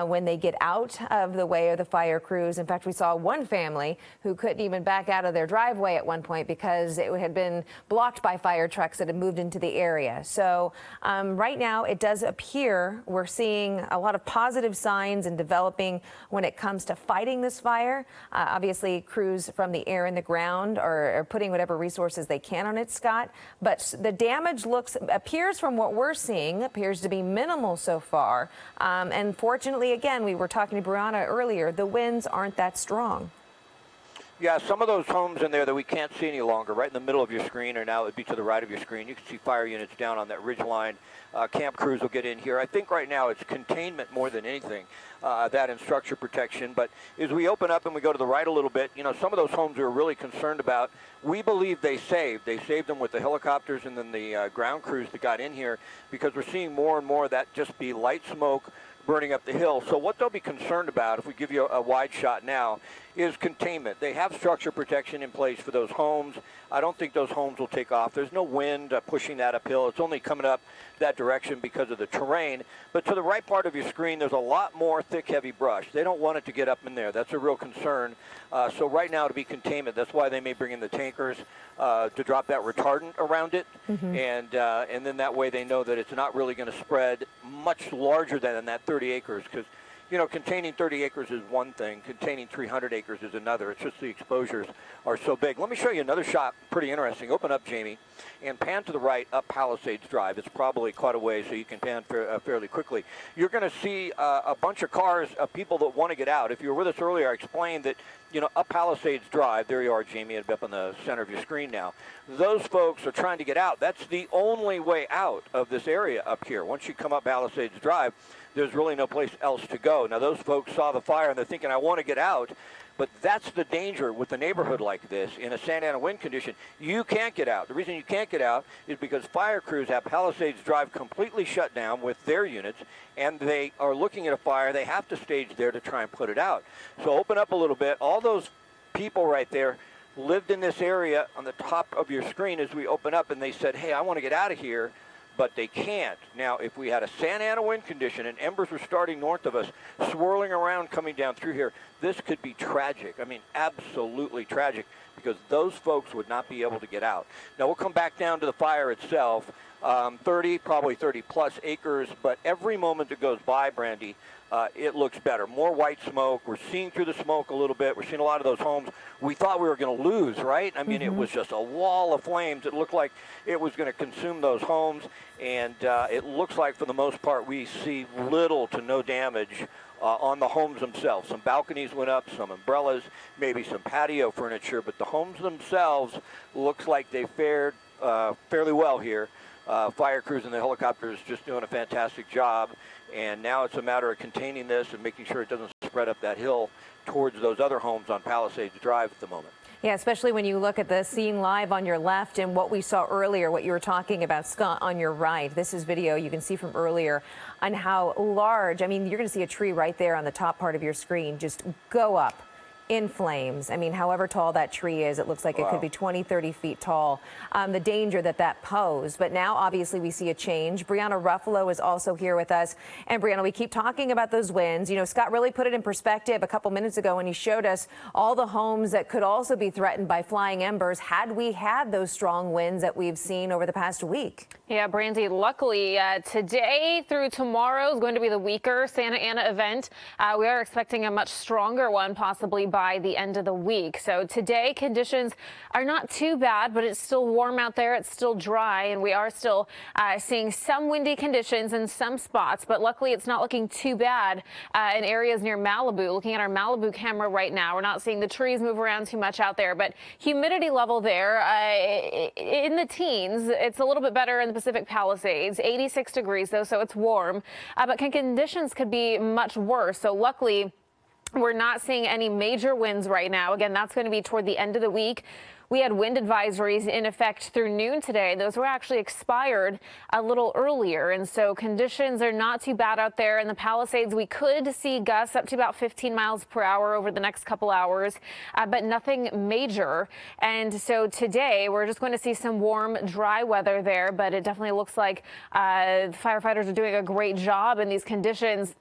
[SPEAKER 2] when they get out of the way of the fire crews. In fact, we saw one family who couldn't even back out of their driveway at one point because it had been blocked by fire trucks that had moved into the area. So right now, it does appear we're seeing a lot of positive signs and developing when it comes to fighting this fire. Obviously, crews from the air and the ground are putting whatever resources they can on it, Scott. But the damage appears from what we're seeing, appears to be minimal so far. And fortunately, again, we were talking to Brianna earlier, the winds aren't that strong.
[SPEAKER 1] Yeah, some of those homes in there that we can't see any longer, right in the middle of your screen, or now it would be to the right of your screen. You can see fire units down on that ridge line. Camp crews will get in here. I think right now it's containment more than anything, that and structure protection. But as we open up and we go to the right a little bit, you know, some of those homes we were really concerned about, we believe they saved. They saved them with the helicopters and then the ground crews that got in here, because we're seeing more and more of that just be light smoke burning up the hill. So what they'll be concerned about, if we give you a wide shot now, is containment. They have structure protection in place for those homes. I don't think those homes will take off. There's no wind pushing that uphill. It's only coming up that direction because of the terrain. But to the right part of your screen, there's a lot more thick, heavy brush. They don't want it to get up in there. That's a real concern. So right now, to be containment, that's why they may bring in the tankers to drop that retardant around it. And then that way they know that it's not really going to spread much larger than that 30 acres, because you know, containing 30 acres is one thing. Containing 300 acres is another. It's just the exposures are so big. Let me show you another shot, pretty interesting. Open up, Jamie, and pan to the right up Palisades Drive. It's probably quite a way, so you can pan fairly quickly. You're going to see a bunch of cars, people that want to get out. If you were with us earlier, I explained that, you know, up Palisades Drive, there you are, Jamie, up in the center of your screen now. Those folks are trying to get out. That's the only way out of this area up here. Once you come up Palisades Drive, there's really no place else to go. Now, those folks saw the fire, and they're thinking, I want to get out. But that's the danger with a neighborhood like this. In a Santa Ana wind condition, you can't get out. The reason you can't get out is because fire crews have Palisades Drive completely shut down with their units, and they are looking at a fire. They have to stage there to try and put it out. So open up a little bit. All those people right there lived in this area on the top of your screen as we open up, and they said, hey, I want to get out of here. But they can't. Now, if we had a Santa Ana wind condition and embers were starting north of us, swirling around coming down through here, this could be tragic. I mean, absolutely tragic, because those folks would not be able to get out. Now, we'll come back down to the fire itself. 30, probably 30-plus acres, but every moment that goes by, Brandy, it looks better. More white smoke. We're seeing through the smoke a little bit. We're seeing a lot of those homes we thought we were going to lose, right? I mean, it was just a wall of flames. It looked like it was going to consume those homes, and it looks like, for the most part, we see little to no damage on the homes themselves. Some balconies went up, some umbrellas, maybe some patio furniture, but the homes themselves looks like they fared fairly well here. Fire crews and the helicopters just doing a fantastic job, and now it's a matter of containing this and making sure it doesn't spread up that hill towards those other homes on Palisades Drive at the moment.
[SPEAKER 2] Yeah, especially when you look at the scene live on your left and what we saw earlier, what you were talking about, Scott, on your right. This is video you can see from earlier on how large, I mean, you're going to see a tree right there on the top part of your screen just go up in flames. I mean, however tall that tree is, it looks like it could be 20, 30 feet tall. The danger that posed. But now, obviously, we see a change. Brianna Ruffalo is also here with us. And Brianna, we keep talking about those winds. You know, Scott really put it in perspective a couple minutes ago when he showed us all the homes that could also be threatened by flying embers had we had those strong winds that we've seen over the past week.
[SPEAKER 4] Yeah, Brandy, luckily today through tomorrow is going to be the weaker Santa Ana event. We are expecting a much stronger one, possibly by by the end of the week. So today conditions are not too bad, but it's still warm out there. It's still dry, and we are still seeing some windy conditions in some spots, but luckily it's not looking too bad in areas near Malibu. Looking at our Malibu camera right now, we're not seeing the trees move around too much out there, but humidity level there in the teens. It's a little bit better in the Pacific Palisades, 86 degrees though, so it's warm, but conditions could be much worse. So luckily we're not seeing any major winds right now. Again, that's going to be toward the end of the week. We had wind advisories in effect through noon today. Those were actually expired a little earlier, and so conditions are not too bad out there. In the Palisades, we could see gusts up to about 15 miles per hour over the next couple hours, but nothing major. And so today, we're just going to see some warm, dry weather there, but it definitely looks like firefighters are doing a great job in these conditions.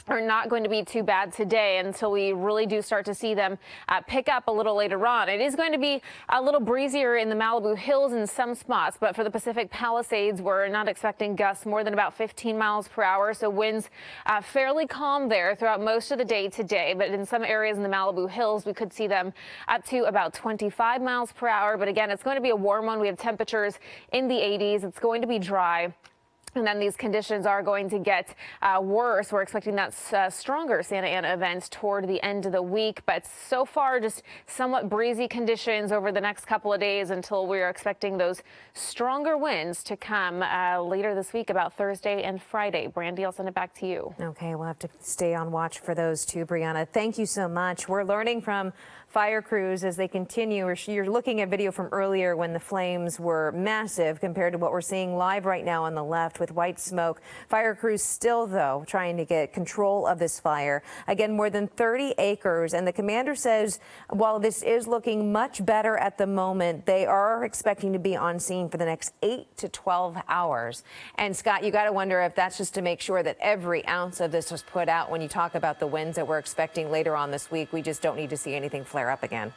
[SPEAKER 4] Are not going to be too bad today until we really do start to see them pick up a little later on. It is going to be a little breezier in the Malibu Hills in some spots, but for the Pacific Palisades, we're not expecting gusts more than about 15 miles per hour. So winds fairly calm there throughout most of the day today. But in some areas in the Malibu Hills, we could see them up to about 25 miles per hour. But again, it's going to be a warm one. We have temperatures in the 80s. It's going to be dry. And then these conditions are going to get worse. We're expecting that stronger Santa Ana event toward the end of the week. But so far, just somewhat breezy conditions over the next couple of days until we're expecting those stronger winds to come later this week, about Thursday and Friday. Brandy, I'll send it back to you.
[SPEAKER 2] Okay, we'll have to stay on watch for those too, Brianna. Thank you so much. We're learning from fire crews as they continue. You're looking at video from earlier when the flames were massive compared to what we're seeing live right now on the left with white smoke. Fire crews still, though, trying to get control of this fire. Again, more than 30 acres. And the commander says while this is looking much better at the moment, they are expecting to be on scene for the next 8 to 12 hours. And Scott, you got to wonder if that's just to make sure that every ounce of this was put out. When you talk about the winds that we're expecting later on this week, we just don't need to see anything flare up again.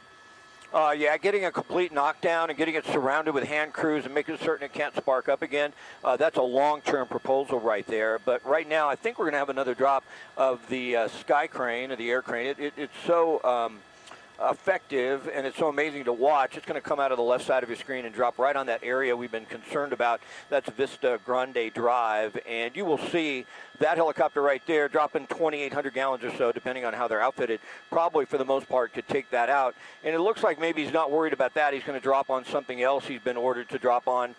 [SPEAKER 1] Yeah, getting a complete knockdown and getting it surrounded with hand crews and making certain it can't spark up again, that's a long-term proposal right there. But right now, I think we're going to have another drop of the sky crane or the air crane. It's so effective, and it's so amazing to watch. It's going to come out of the left side of your screen and drop right on that area we've been concerned about. That's Vista Grande Drive, and you will see that helicopter right there dropping 2,800 gallons or so, depending on how they're outfitted. Probably, for the most part, could take that out. And it looks like maybe he's not worried about that. He's going to drop on something else he's been ordered to drop on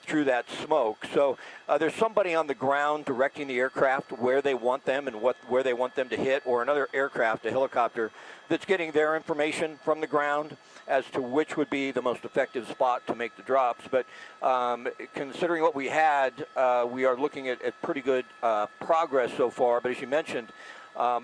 [SPEAKER 1] through that smoke. So there's somebody on the ground directing the aircraft where they want them and where they want them to hit, or another aircraft, a helicopter, that's getting their information from the ground as to which would be the most effective spot to make the drops. But considering what we had, we are looking at pretty good progress so far. But as you mentioned,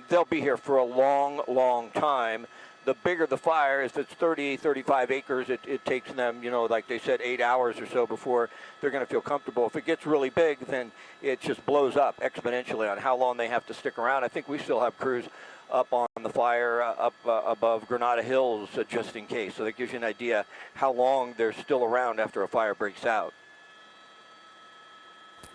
[SPEAKER 1] they'll be here for a long, long time. The bigger the fire, if it's 30, 35 acres, it takes them, like they said, 8 hours or so before they're going to feel comfortable. If it gets really big, then it just blows up exponentially on how long they have to stick around. I think we still have crews up on the fire up above Granada Hills just in case. So that gives you an idea how long they're still around after a fire breaks out.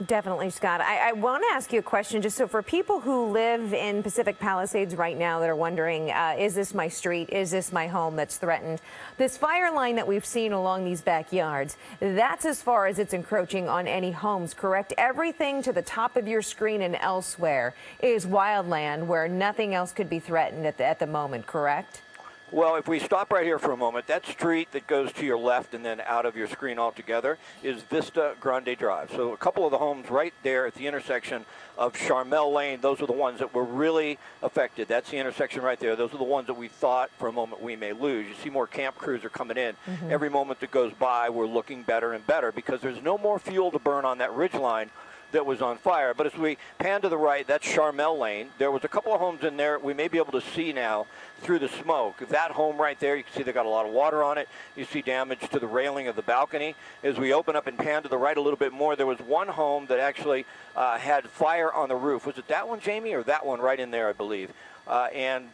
[SPEAKER 2] Definitely, Scott. I want to ask you a question just so for people who live in Pacific Palisades right now that are wondering, is this my street? Is this my home that's threatened? This fire line that we've seen along these backyards, that's as far as it's encroaching on any homes, correct? Everything to the top of your screen and elsewhere is wildland where nothing else could be threatened at the moment, correct?
[SPEAKER 1] Well, if we stop right here for a moment, that street that goes to your left and then out of your screen altogether is Vista Grande Drive. So a couple of the homes right there at the intersection of Charnel Lane, those are the ones that were really affected. That's the intersection right there. Those are the ones that we thought for a moment we may lose. You see more camp crews are coming in. Mm-hmm. Every moment that goes by, we're looking better and better because there's no more fuel to burn on that ridge line that was on fire. But as we pan to the right, that's Charnel Lane. There was a couple of homes in there we may be able to see now through the smoke. That home right there, you can see they got a lot of water on it. You see damage to the railing of the balcony. As we open up and pan to the right a little bit more, there was one home that actually had fire on the roof. Was it that one, Jamie, or that one right in there, I believe? And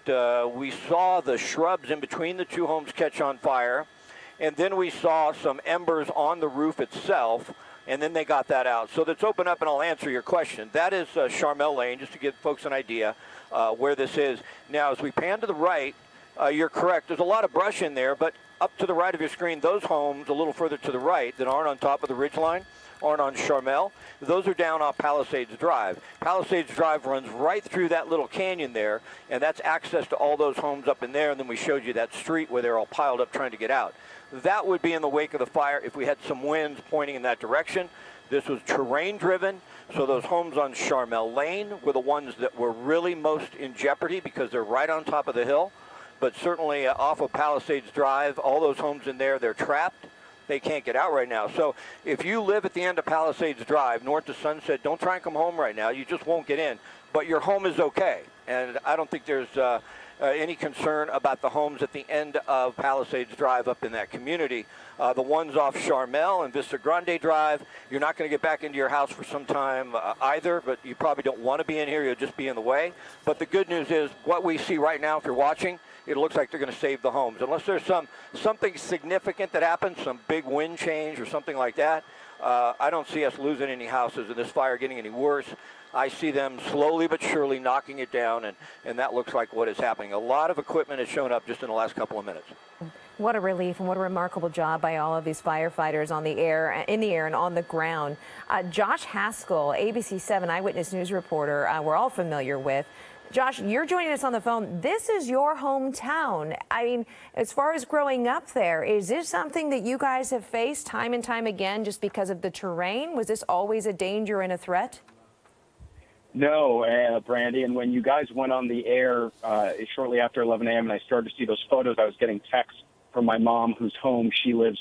[SPEAKER 1] we saw the shrubs in between the two homes catch on fire. And then we saw some embers on the roof itself. And then they got that out. So let's open up and I'll answer your question. That is Charnel Lane, just to give folks an idea where this is. Now, as we pan to the right, You're correct. There's a lot of brush in there, but up to the right of your screen, those homes a little further to the right that aren't on top of the ridgeline, aren't on Charnel, those are down off Palisades Drive. Palisades Drive runs right through that little canyon there, and that's access to all those homes up in there, and then we showed you that street where they're all piled up trying to get out. That would be in the wake of the fire if we had some winds pointing in that direction. This was terrain driven, so those homes on Charnel Lane were the ones that were really most in jeopardy because they're right on top of the hill. But certainly off of Palisades Drive, all those homes in there, they're trapped. They can't get out right now. So if you live at the end of Palisades Drive, north to Sunset, don't try and come home right now. You just won't get in. But your home is okay. And I don't think there's any concern about the homes at the end of Palisades Drive up in that community. The ones off Charmel and Vista Grande Drive, you're not going to get back into your house for some time either, but you probably don't want to be in here. You'll just be in the way. But the good news is what we see right now, if you're watching, it looks like they're going to save the homes. Unless there's something significant that happens, some big wind change or something like that, I don't see us losing any houses and this fire getting any worse. I see them slowly but surely knocking it down, and that looks like what is happening. A lot of equipment has shown up just in the last couple of minutes.
[SPEAKER 2] What a relief and what a remarkable job by all of these firefighters on the air, in the air and on the ground. Josh Haskell, ABC7 eyewitness news reporter, we're all familiar with. Josh, you're joining us on the phone. This is your hometown. I mean, as far as growing up there, is this something that you guys have faced time and time again just because of the terrain? Was this always a danger and a threat?
[SPEAKER 5] No, Brandy, and when you guys went on the air shortly after 11 a.m. and I started to see those photos, I was getting texts from my mom, whose home she lives.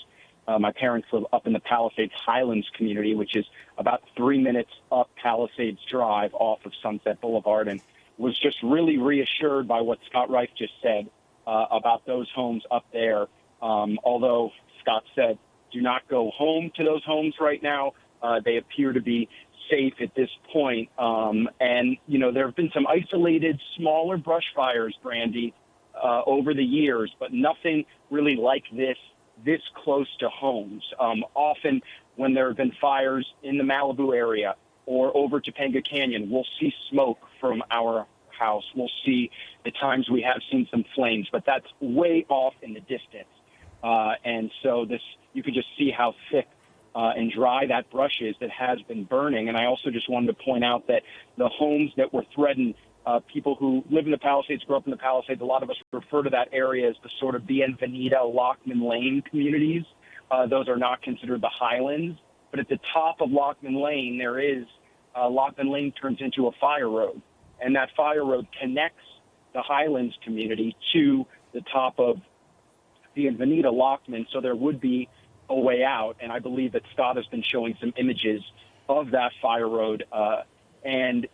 [SPEAKER 5] My parents live up in the Palisades Highlands community, which is about 3 minutes up Palisades Drive off of Sunset Boulevard, and was just really reassured by what Scott Reif just said about those homes up there. Although Scott said, do not go home to those homes right now. They appear to be safe at this point. And, you know, there have been some isolated, smaller brush fires, Brandy, over the years, but nothing really like this close to homes. Often when there have been fires in the Malibu area or over Topanga Canyon, we'll see smoke from our house. We'll see the times we have seen some flames, but that's way off in the distance. And so you can just see how thick and dry that brush is that has been burning. And I also just wanted to point out that the homes that were threatened, people who live in the Palisades, grew up in the Palisades, a lot of us refer to that area as the sort of Bienvenida, Lockman Lane communities. Those are not considered the Highlands. But at the top of Lockman Lane, there is Lockman Lane turns into a fire road. And that fire road connects the Highlands community to the top of Bienvenida, Lockman. So there would be a way out, and I believe that Scott has been showing some images of that fire road. And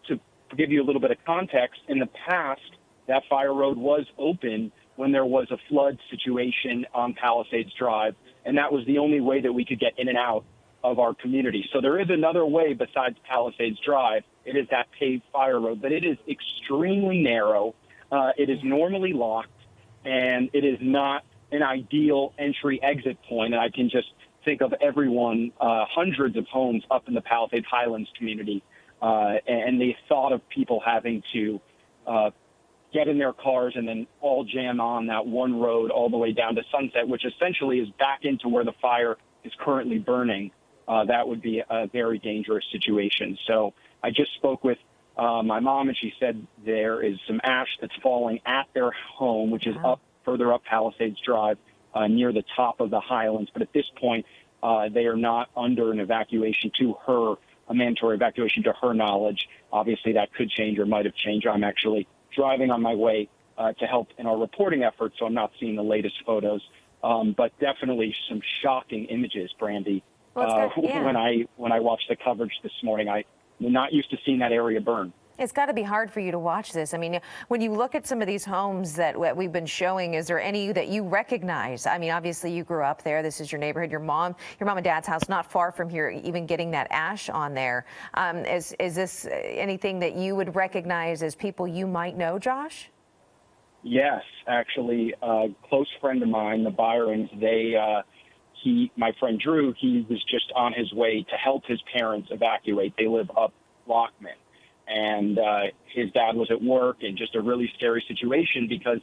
[SPEAKER 5] to give you a little bit of context, in the past, that fire road was open when there was a flood situation on Palisades Drive, and that was the only way that we could get in and out of our community. So there is another way besides Palisades Drive. It is that paved fire road, but it is extremely narrow. It is normally locked, and it is not an ideal entry-exit point. And I can just think of everyone, hundreds of homes up in the Palisades Highlands community, and the thought of people having to get in their cars and then all jam on that one road all the way down to Sunset, which essentially is back into where the fire is currently burning. That would be a very dangerous situation. So I just spoke with my mom, and she said there is some ash that's falling at their home, which is further up Palisades Drive near the top of the Highlands. But at this point, they are not under an evacuation a mandatory evacuation to her knowledge. Obviously, that could change or might have changed. I'm actually driving on my way to help in our reporting efforts, so I'm not seeing the latest photos. But definitely some shocking images, Brandy. When I watched the coverage this morning, I'm not used to seeing that area burn.
[SPEAKER 2] It's got to be hard for you to watch this. I mean, when you look at some of these homes that we've been showing, is there any that you recognize? I mean, obviously you grew up there. This is your neighborhood. Your mom and dad's house, not far from here, even getting that ash on there. Is this anything that you would recognize as people you might know, Josh?
[SPEAKER 5] Yes, actually, a close friend of mine, the Byrons, my friend Drew, he was just on his way to help his parents evacuate. They live up Lockman. And his dad was at work, and just a really scary situation because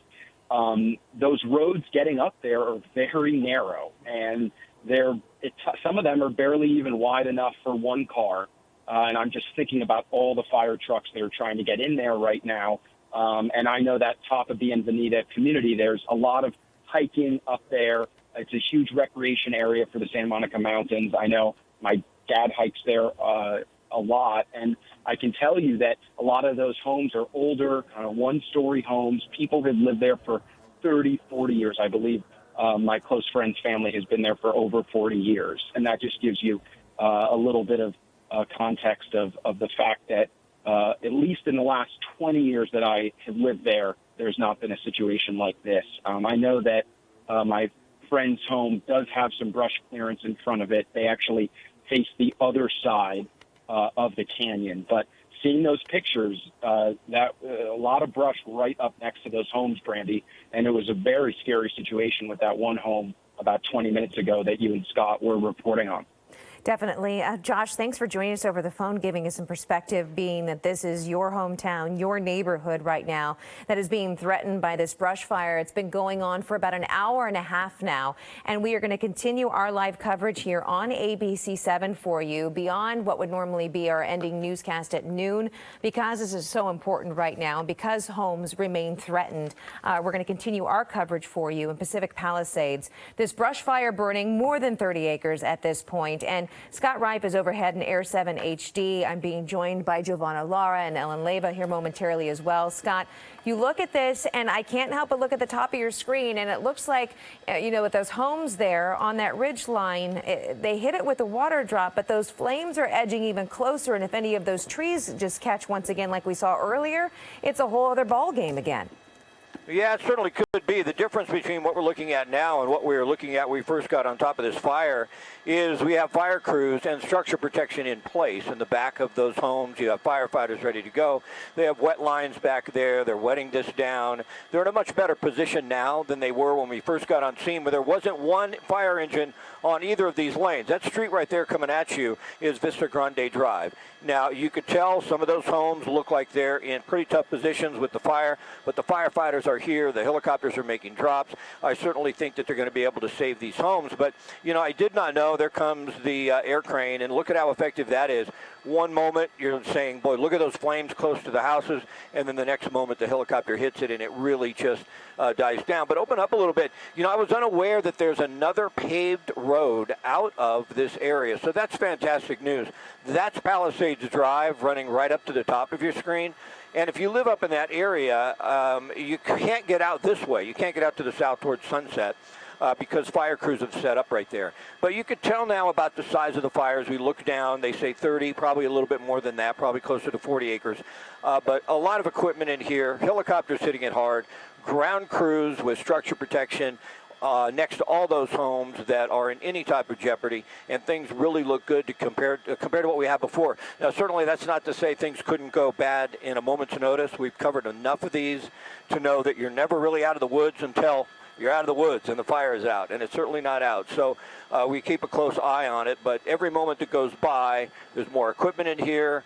[SPEAKER 5] those roads getting up there are very narrow, and some of them are barely even wide enough for one car. And I'm just thinking about all the fire trucks that are trying to get in there right now. And I know that top of Bienvenida community, there's a lot of hiking up there. It's a huge recreation area for the Santa Monica Mountains. I know my dad hikes there a lot, and I can tell you that a lot of those homes are older, kind of one-story homes. People have lived there for 30, 40 years. I believe my close friend's family has been there for over 40 years, and that just gives you a little bit of context of the fact that at least in the last 20 years that I have lived there, there's not been a situation like this. I know that my friend's home does have some brush clearance in front of it. They actually face the other side of the canyon. But seeing those pictures, a lot of brush right up next to those homes, Brandy, and it was a very scary situation with that one home about 20 minutes ago that you and Scott were reporting on.
[SPEAKER 2] Definitely. Josh, thanks for joining us over the phone, giving us some perspective, being that this is your hometown, your neighborhood right now that is being threatened by this brush fire. It's been going on for about an hour and a half now, and we are going to continue our live coverage here on ABC7 for you beyond what would normally be our ending newscast at noon, because this is so important right now, because homes remain threatened. We're going to continue our coverage for you in Pacific Palisades. This brush fire burning more than 30 acres at this point, and Scott Ripe is overhead in Air 7 HD. I'm being joined by Giovanna Lara and Ellen Leyva here momentarily as well. Scott, you look at this, and I can't help but look at the top of your screen, and it looks like, with those homes there on that ridge line, they hit it with a water drop, but those flames are edging even closer, and if any of those trees just catch once again like we saw earlier, it's a whole other ball game again.
[SPEAKER 1] Yeah, it certainly could be. The difference between what we're looking at now and what we were looking at when we first got on top of this fire is we have fire crews and structure protection in place in the back of those homes. You have firefighters ready to go. They have wet lines back there. They're wetting this down. They're in a much better position now than they were when we first got on scene, where there wasn't one fire engine on either of these lanes. That street right there coming at you is Vista Grande Drive. Now, you could tell some of those homes look like they're in pretty tough positions with the fire, but the firefighters are here. The helicopters are making drops. I certainly think that they're going to be able to save these homes. But, I did not know. There comes the air crane, and look at how effective that is. One moment, you're saying, boy, look at those flames close to the houses, and then the next moment, the helicopter hits it, and it really just dies down. But open up a little bit. I was unaware that there's another paved road out of this area, so that's fantastic news. That's Palisades Drive running right up to the top of your screen. And if you live up in that area, you can't get out this way. You can't get out to the south towards Sunset. Because fire crews have set up right there. But you could tell now about the size of the fires. We look down, they say 30, probably a little bit more than that, probably closer to 40 acres. But a lot of equipment in here, helicopters hitting it hard, ground crews with structure protection next to all those homes that are in any type of jeopardy, and things really look good compared to what we had before. Now, certainly that's not to say things couldn't go bad in a moment's notice. We've covered enough of these to know that you're never really out of the woods until you're out of the woods and the fire is out, and it's certainly not out. So we keep a close eye on it, but every moment that goes by, there's more equipment in here.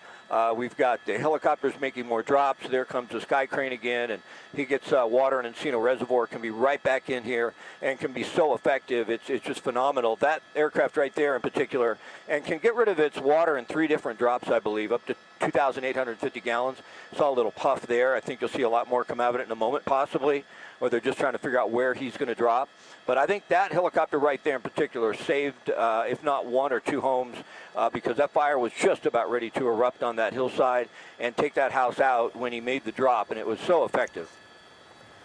[SPEAKER 1] We've got the helicopters making more drops. There comes the sky crane again, and he gets water in Encino Reservoir, can be right back in here and can be so effective. It's just phenomenal. That aircraft right there in particular, and can get rid of its water in 3 different drops, I believe, up to 2,850 gallons. Saw a little puff there. I think you'll see a lot more come out of it in a moment, possibly, or they're just trying to figure out where he's going to drop. But I think that helicopter right there in particular saved, if not 1 or 2 homes, because that fire was just about ready to erupt on that hillside and take that house out when he made the drop, and it was so effective.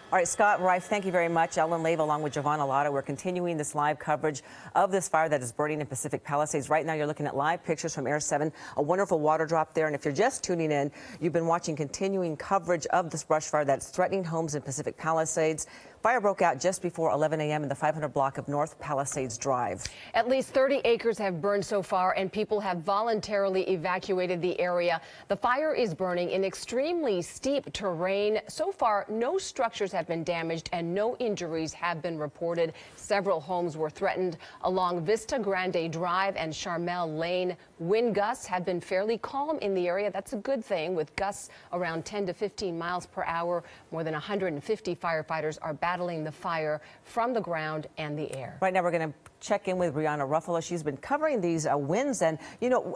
[SPEAKER 6] All right, Scott Rife, thank you very much. Ellen Leyva along with Giovanna Lara. We're continuing this live coverage of this fire that is burning in Pacific Palisades. Right now, you're looking at live pictures from Air 7, a wonderful water drop there. And if you're just tuning in, you've been watching continuing coverage of this brush fire that's threatening homes in Pacific Palisades. Fire broke out just before 11 a.m. in the 500 block of North Palisades Drive.
[SPEAKER 7] At least 30 acres have burned so far, and people have voluntarily evacuated the area. The fire is burning in extremely steep terrain. So far, no structures have been damaged and no injuries have been reported. Several homes were threatened along Vista Grande Drive and Charnel Lane. Wind gusts have been fairly calm in the area. That's a good thing, with gusts around 10 to 15 miles per hour. More than 150 firefighters are battling the fire from the ground and the air.
[SPEAKER 6] Right now, we're going to check in with Brianna Ruffalo. She's been covering these winds, and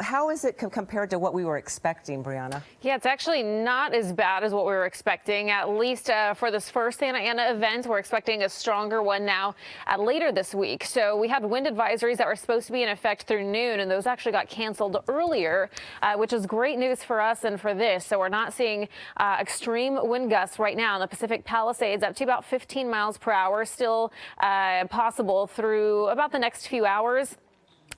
[SPEAKER 6] how is it compared to what we were expecting, Brianna?
[SPEAKER 4] Yeah, it's actually not as bad as what we were expecting. At least for this first Santa Ana event, we're expecting a stronger one now later this week. So we have wind advisories that were supposed to be in effect through noon, and those actually got canceled earlier, which is great news for us and for this. So we're not seeing extreme wind gusts right now in the Pacific Palisades, up to about 15 miles per hour, still possible through about the next few hours.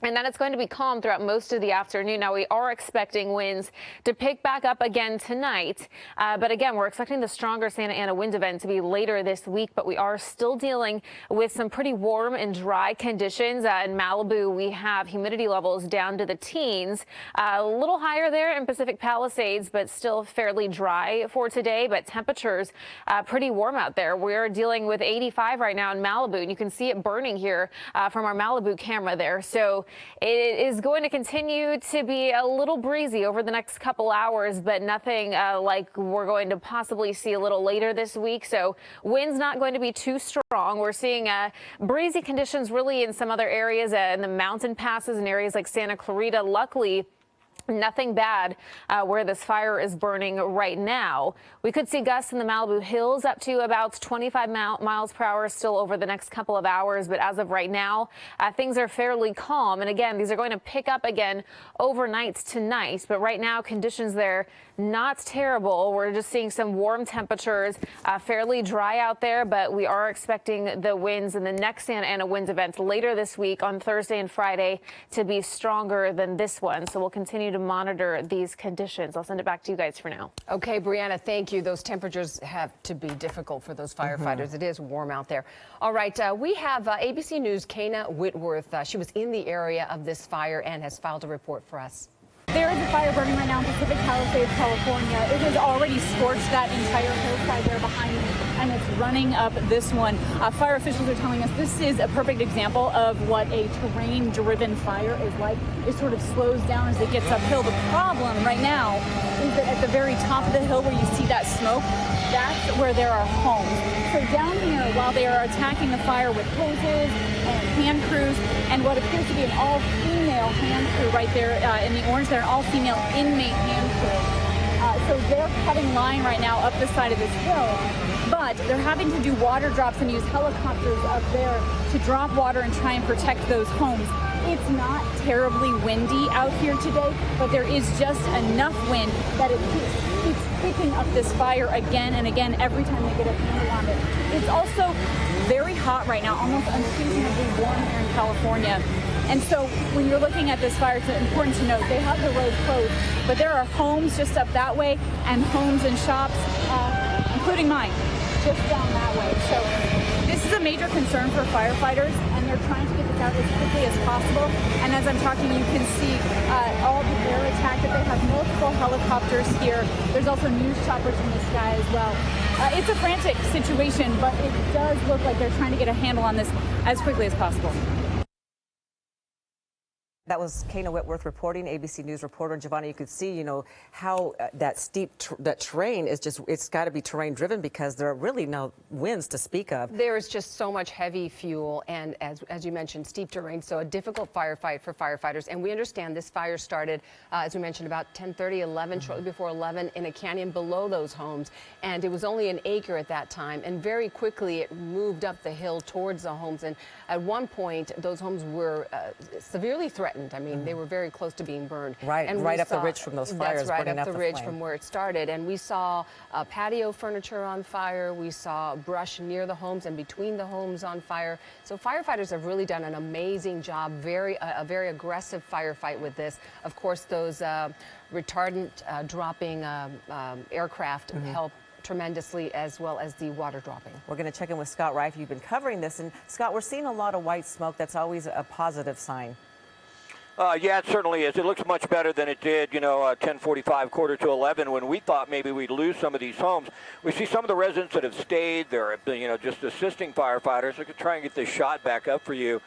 [SPEAKER 4] And then it's going to be calm throughout most of the afternoon. Now, we are expecting winds to pick back up again tonight. But again, we're expecting the stronger Santa Ana wind event to be later this week. But we are still dealing with some pretty warm and dry conditions. In Malibu, we have humidity levels down to the teens. A little higher there in Pacific Palisades, but still fairly dry for today. But temperatures pretty warm out there. We're dealing with 85 right now in Malibu. And you can see it burning here from our Malibu camera there. So it is going to continue to be a little breezy over the next couple hours, but nothing like we're going to possibly see a little later this week. So wind's not going to be too strong. We're seeing breezy conditions really in some other areas in the mountain passes and areas like Santa Clarita. Luckily, nothing bad where this fire is burning right now. We could see gusts in the Malibu Hills up to about 25 miles per hour still over the next couple of hours. But as of right now, things are fairly calm. And again, these are going to pick up again overnight tonight. But right now, conditions there not terrible. We're just seeing some warm temperatures, fairly dry out there. But we are expecting the winds in the next Santa Ana wind event later this week on Thursday and Friday to be stronger than this one. So we'll continue to monitor these conditions. I'll send it back to you guys for now.
[SPEAKER 7] Okay, Brianna, thank you. Those temperatures have to be difficult for those firefighters. It is warm out there. All right, we have ABC News' Kana Whitworth. She was in the area of this fire and has filed a report for us.
[SPEAKER 8] There is a fire burning right now in Pacific Palisades, California. It has already scorched that entire hillside there behind me, and it's running up this one. Fire officials are telling us this is a perfect example of what a terrain-driven fire is like. It sort of slows down as it gets uphill. The problem right now is that at the very top of the hill where you see that smoke, that's where there are homes. So down here, while they are attacking the fire with hoses and hand crews, and what appears to be an all-female hand crew right there in the orange, they're an all-female inmate hand crew. So they're cutting line right now up the side of this hill, but they're having to do water drops and use helicopters up there to drop water and try and protect those homes. It's not terribly windy out here today, but there is just enough wind that it keeps picking up this fire again and again every time they get a handle on it. It's also very hot right now, almost unseasonably warm here in California. And so when you're looking at this fire, it's important to note they have the road closed, but there are homes just up that way and homes and shops, including mine, just down that way. So this is a major concern for firefighters, and they're trying to get this out as quickly as possible. And as I'm talking, you can see all the air attack that they have, multiple helicopters here. There's also news choppers in the sky as well. It's a frantic situation, but it does look like they're trying to get a handle on this as quickly as possible.
[SPEAKER 6] That was Kana Whitworth reporting, ABC News reporter. And Giovanna, you could see, how that steep that terrain is it's got to be terrain driven because there are really no winds to speak of.
[SPEAKER 7] There is just so much heavy fuel and, as you mentioned, steep terrain. So a difficult firefight for firefighters. And we understand this fire started, as we mentioned, about 10:30, 11, shortly before 11, in a canyon below those homes. And it was only an acre at that time. And very quickly it moved up the hill towards the homes. And at one point, those homes were severely threatened. I mean, they were very close to being burned.
[SPEAKER 6] Right, and right up the ridge from those fires.
[SPEAKER 7] That's right,
[SPEAKER 6] burning
[SPEAKER 7] up the ridge
[SPEAKER 6] flame.
[SPEAKER 7] from where it started. And we saw patio furniture on fire. We saw brush near the homes and between the homes on fire. So firefighters have really done an amazing job, a very aggressive firefight with this. Of course, those retardant dropping aircraft help tremendously, as well as the water dropping.
[SPEAKER 6] We're going to check in with Scott Reif. You've been covering this. And Scott, we're seeing a lot of white smoke. That's always a positive sign.
[SPEAKER 1] Yeah, it certainly is. It looks much better than it did, 10:45, quarter to 11, when we thought maybe we'd lose some of these homes. We see some of the residents that have stayed. They're, just assisting firefighters. I could try and get this shot back up for you,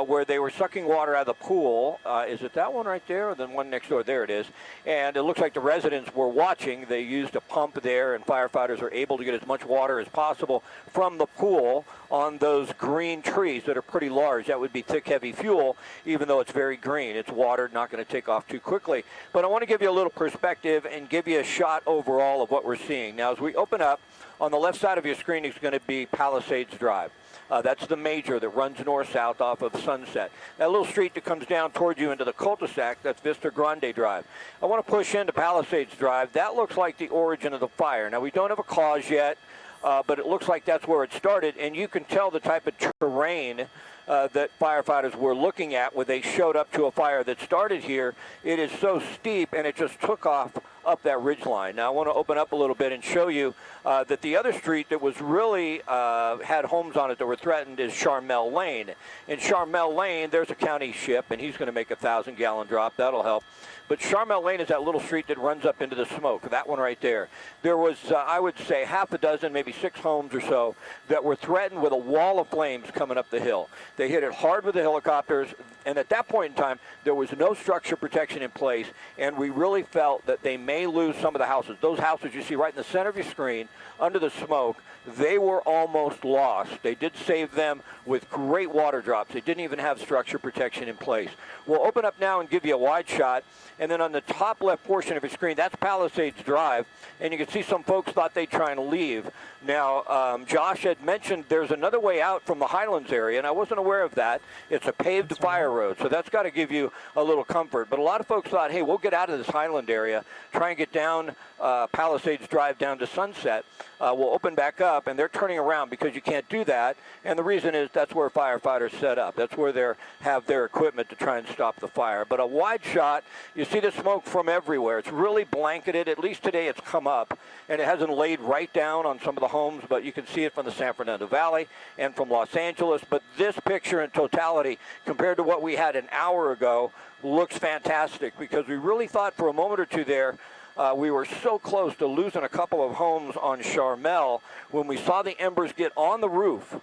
[SPEAKER 1] where they were sucking water out of the pool. Is it that one right there, or then one next door? There it is. And it looks like the residents were watching. They used a pump there, and firefighters are able to get as much water as possible from the pool on those green trees that are pretty large. That would be thick, heavy fuel, even though it's very green. It's watered, not going to take off too quickly. But I want to give you a little perspective and give you a shot overall of what we're seeing. Now, as we open up, on the left side of your screen is going to be Palisades Drive. That's the major that runs north-south off of Sunset. That little street that comes down toward you into the cul-de-sac, that's Vista Grande Drive. I want to push into Palisades Drive. That looks like the origin of the fire. Now, we don't have a cause yet, but it looks like that's where it started, and you can tell the type of terrain that firefighters were looking at when they showed up to a fire that started here. It is so steep, and it just took off up that ridge line. Now, I want to open up a little bit and show you that the other street that was really had homes on it that were threatened is Charnel Lane. In Charnel Lane, there's a county ship, and he's going to make a 1,000-gallon drop. That'll help. But Charnel Lane is that little street that runs up into the smoke, that one right there. There was, I would say, half a dozen, maybe 6 homes or so that were threatened with a wall of flames coming up the hill. They hit it hard with the helicopters, and at that point in time, there was no structure protection in place, and we really felt that they may lose some of the houses. Those houses you see right in the center of your screen, under the smoke, they were almost lost. They did save them with great water drops. They didn't even have structure protection in place. We'll open up now and give you a wide shot. And then on the top left portion of your screen, that's Palisades Drive. And you can see some folks thought they'd try and leave. Now, Josh had mentioned there's another way out from the Highlands area, and I wasn't aware of that. It's a paved fire road, so that's got to give you a little comfort. But a lot of folks thought, hey, we'll get out of this Highland area, try and get down Palisades Drive down to Sunset. We'll open back up, and they're turning around because you can't do that. And the reason is that's where firefighters set up. That's where they have their equipment to try and stop the fire. But a wide shot, you see the smoke from everywhere. It's really blanketed. At least today it's come up, and it hasn't laid right down on some of the homes, but you can see it from the San Fernando Valley and from Los Angeles. But this picture in totality, compared to what we had an hour ago, looks fantastic, because we really thought for a moment or two there we were so close to losing a couple of homes on Charmel when we saw the embers get on the roof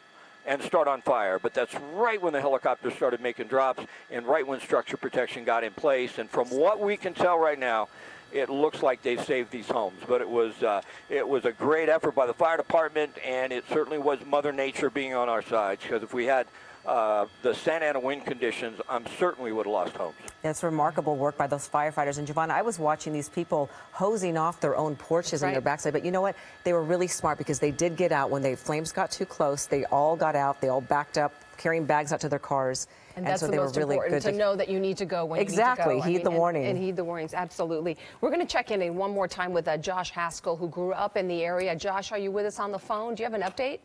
[SPEAKER 1] and start on fire. But that's right when the helicopters started making drops and right when structure protection got in place. And from what we can tell right now, it looks like they've saved these homes. But it was a great effort by the fire department, and it certainly was Mother Nature being on our side, because if we had the Santa Ana wind conditions, I'm certain we would have lost homes.
[SPEAKER 6] It's remarkable work by those firefighters. And Giovanna, I was watching these people hosing off their own porches and their backside. But you know what? They were really smart, because they did get out when the flames got too close. They all got out. They all backed up, carrying bags out to their cars.
[SPEAKER 7] And that's
[SPEAKER 6] so
[SPEAKER 7] the
[SPEAKER 6] they
[SPEAKER 7] most
[SPEAKER 6] were really
[SPEAKER 7] important,
[SPEAKER 6] good
[SPEAKER 7] to know that you need to go when
[SPEAKER 6] exactly.
[SPEAKER 7] you need to go.
[SPEAKER 6] Heed the warning.
[SPEAKER 7] And heed the warnings, absolutely. We're going to check in one more time with Josh Haskell, who grew up in the area. Josh, are you with us on the phone? Do you have an update?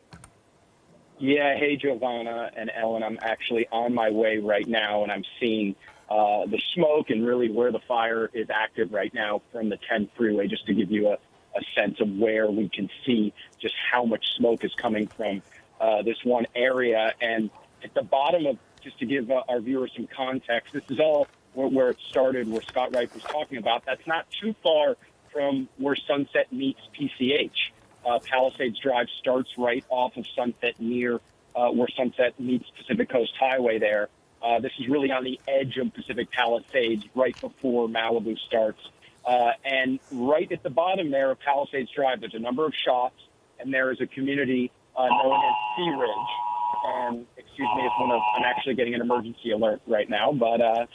[SPEAKER 5] Yeah, hey, Giovanna and Ellen. I'm actually on my way right now, and I'm seeing the smoke and really where the fire is active right now from the 10 freeway, just to give you a sense of where we can see just how much smoke is coming from this one area. And at the bottom of, just to give our viewers some context, this is all where it started, where Scott Reif was talking about. That's not too far from where Sunset meets PCH. Palisades Drive starts right off of Sunset, near where Sunset meets Pacific Coast Highway there. This is really on the edge of Pacific Palisades, right before Malibu starts. And right at the bottom there of Palisades Drive, there's a number of shops, and there is a community known as Sea Ridge. And excuse me, I'm actually getting an emergency alert right now, but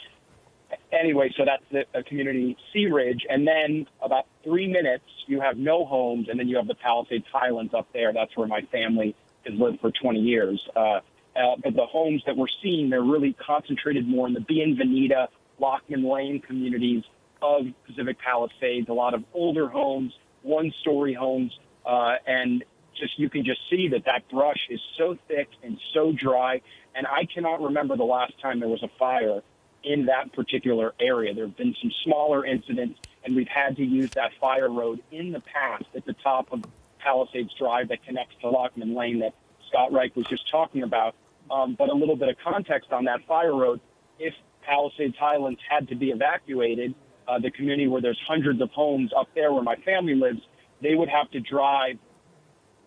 [SPEAKER 5] anyway, so that's the community Sea Ridge. And then about 3 minutes, you have no homes, and then you have the Palisades Highlands up there. That's where my family has lived for 20 years. But the homes that we're seeing, they're really concentrated more in the Bienvenida, Lockman Lane communities of Pacific Palisades, a lot of older homes, one-story homes, and you can just see that brush is so thick and so dry. And I cannot remember the last time there was a fire in that particular area. There have been some smaller incidents, and we've had to use that fire road in the past at the top of Palisades Drive that connects to Lockman Lane that Scott Reich was just talking about. But a little bit of context on that fire road. If Palisades Highlands had to be evacuated, the community where there's hundreds of homes up there where my family lives, they would have to drive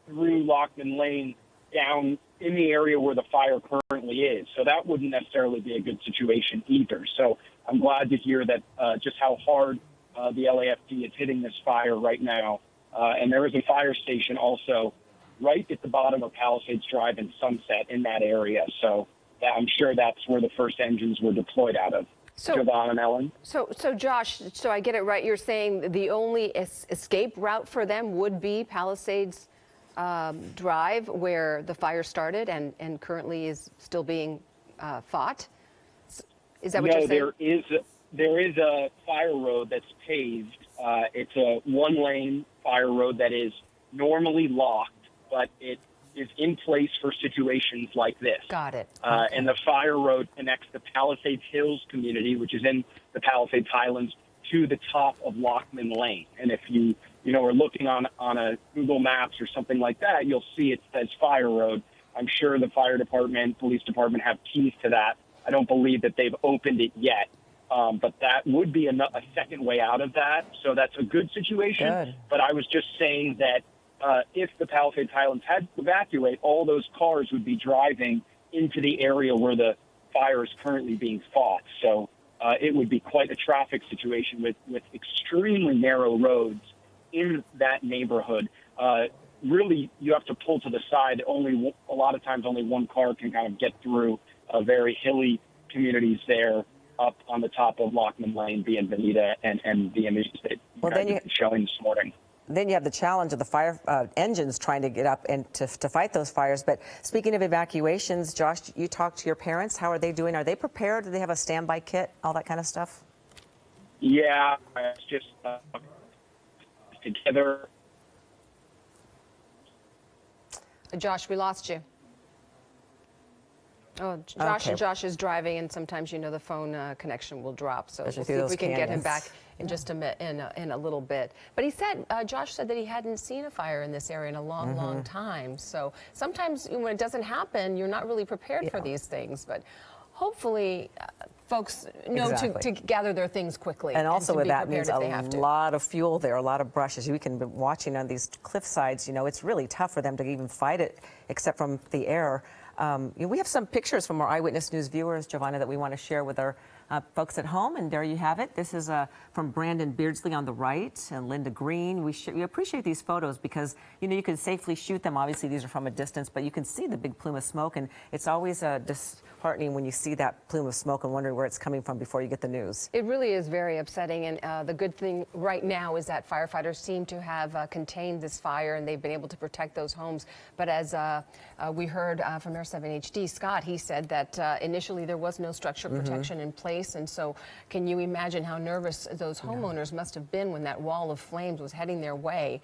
[SPEAKER 5] through Lockman Lane down in the area where the fire currently is. So that wouldn't necessarily be a good situation either. So I'm glad to hear that just how hard the LAFD is hitting this fire right now. And there is a fire station also right at the bottom of Palisades Drive and Sunset in that area. So I'm sure that's where the first engines were deployed out of.
[SPEAKER 7] So,
[SPEAKER 5] Javon and Ellen?
[SPEAKER 7] So Josh, so I get it right. You're saying the only escape route for them would be Palisades Drive, where the fire started and currently is still being fought? Is that what you're saying?
[SPEAKER 5] No, there is a fire road that's paved. It's a one-lane fire road that is normally locked, but it is in place for situations like this.
[SPEAKER 7] Got it.
[SPEAKER 5] And the fire road connects the Palisades Hills community, which is in the Palisades Highlands, to the top of Lockman Lane. And if you are looking on a Google Maps or something like that, you'll see it says fire road. I'm sure the fire department, police department have keys to that. I don't believe that they've opened it yet. But that would be a second way out of that. So that's a good situation.
[SPEAKER 6] Good.
[SPEAKER 5] But I was just saying that if the Palisades Highlands had to evacuate, all those cars would be driving into the area where the fire is currently being fought. So it would be quite a traffic situation with extremely narrow roads in that neighborhood. Really, you have to pull to the side. A lot of times only one car can kind of get through very hilly communities there up on the top of Lockman Lane, Bienvenida, and the images that you're showing this morning.
[SPEAKER 6] Then you have the challenge of the fire engines trying to get up and to fight those fires. But speaking of evacuations, Josh, you talked to your parents. How are they doing? Are they prepared? Do they have a standby kit, all that kind of stuff?
[SPEAKER 5] Yeah, it's just together.
[SPEAKER 7] Josh, we lost you. Oh, Josh is driving, and sometimes the phone connection will drop. So we'll see if we can get him back in just in a little bit. But he said, Josh said that he hadn't seen a fire in this area in a long, long time. So sometimes when it doesn't happen, you're not really prepared for these things. But hopefully, folks know to gather their things quickly.
[SPEAKER 6] And also with that means a
[SPEAKER 7] lot
[SPEAKER 6] lot of fuel there, a lot of brushes. We can be watching on these cliff sides. It's really tough for them to even fight it, except from the air. We have some pictures from our Eyewitness News viewers, Giovanna, that we want to share with our folks at home. And there you have it. This is from Brandon Beardsley on the right and Linda Green. We appreciate these photos because, you can safely shoot them. Obviously, these are from a distance, but you can see the big plume of smoke. And it's always disheartening when you see that plume of smoke and wondering where it's coming from before you get the news.
[SPEAKER 7] It really is very upsetting. And the good thing right now is that firefighters seem to have contained this fire and they've been able to protect those homes. But as we heard from Air 7 HD, Scott, he said that initially there was no structure protection in place. And so can you imagine how nervous those homeowners must have been when that wall of flames was heading their way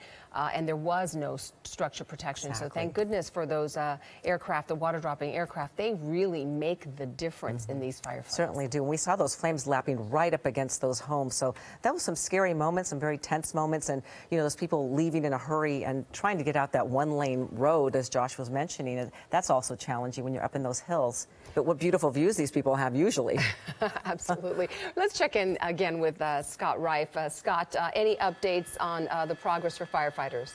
[SPEAKER 7] and there was no structure protection. So thank goodness for those aircraft, the water dropping aircraft. They really make the difference in these firefights.
[SPEAKER 6] Certainly do. We saw those flames lapping right up against those homes. So that was some scary moments, some very tense moments. And, those people leaving in a hurry and trying to get out that one-lane road, as Josh was mentioning. And that's also challenging when you're up in those hills. But what beautiful views these people have usually.
[SPEAKER 7] Absolutely. Let's check in again with Scott Reif. Scott, any updates on the progress for firefighters?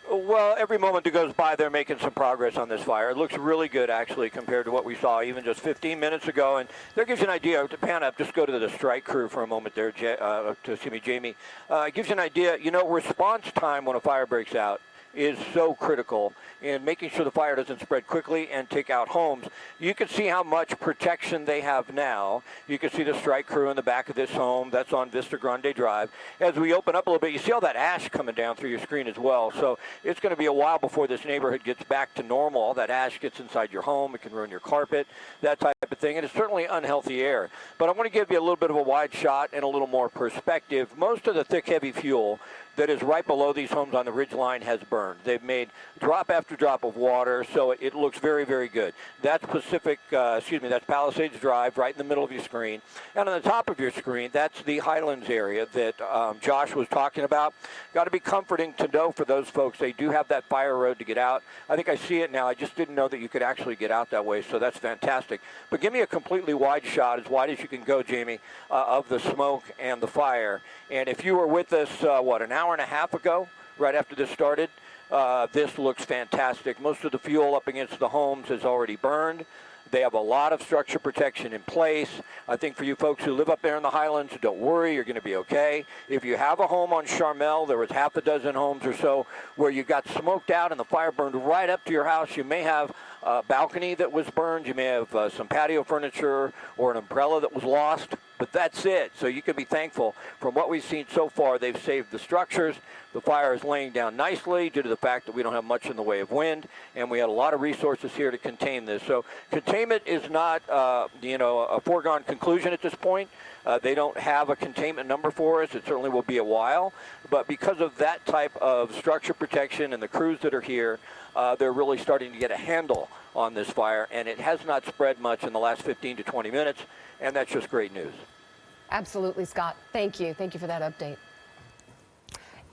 [SPEAKER 1] Well, every moment that goes by, they're making some progress on this fire. It looks really good, actually, compared to what we saw even just 15 minutes ago. And that gives you an idea. To pan up, just go to the strike crew for a moment there, Jamie. It gives you an idea. Response time when a fire breaks out is so critical in making sure the fire doesn't spread quickly and take out homes. You can see how much protection they have now. You can see the strike crew in the back of this home. That's on Vista Grande Drive. As we open up a little bit, you see all that ash coming down through your screen as well. So it's going to be a while before this neighborhood gets back to normal. All that ash gets inside your home. It can ruin your carpet, that type of thing. And it's certainly unhealthy air. But I want to give you a little bit of a wide shot and a little more perspective. Most of the thick, heavy fuel that is right below these homes on the ridge line has burned. They've made drop after drop of water, so it looks very, very good. That's that's Palisades Drive right in the middle of your screen. And on the top of your screen, that's the Highlands area that Josh was talking about. Got to be comforting to know for those folks, they do have that fire road to get out. I think I see it now. I just didn't know that you could actually get out that way, so that's fantastic. But give me a completely wide shot, as wide as you can go, Jamie, of the smoke and the fire. And if you were with us, an hour and a half ago, right after this started, this looks fantastic. Most of the fuel up against the homes has already burned. They have a lot of structure protection in place. I think for you folks who live up there in the Highlands, don't worry, you're going to be okay. If you have a home on Charnel, there was half a dozen homes or so where you got smoked out and the fire burned right up to your house. You may have a balcony that was burned. You may have some patio furniture or an umbrella that was lost, but that's it. So you can be thankful. From what we've seen so far, they've saved the structures. The fire is laying down nicely due to the fact that we don't have much in the way of wind, and we had a lot of resources here to contain this. So containment is not, a foregone conclusion at this point. They don't have a containment number for us. It certainly will be a while. But because of that type of structure protection and the crews that are here, they're really starting to get a handle on this fire, and it has not spread much in the last 15 to 20 minutes, and that's just great news.
[SPEAKER 7] Absolutely, Scott. Thank you. Thank you for that update.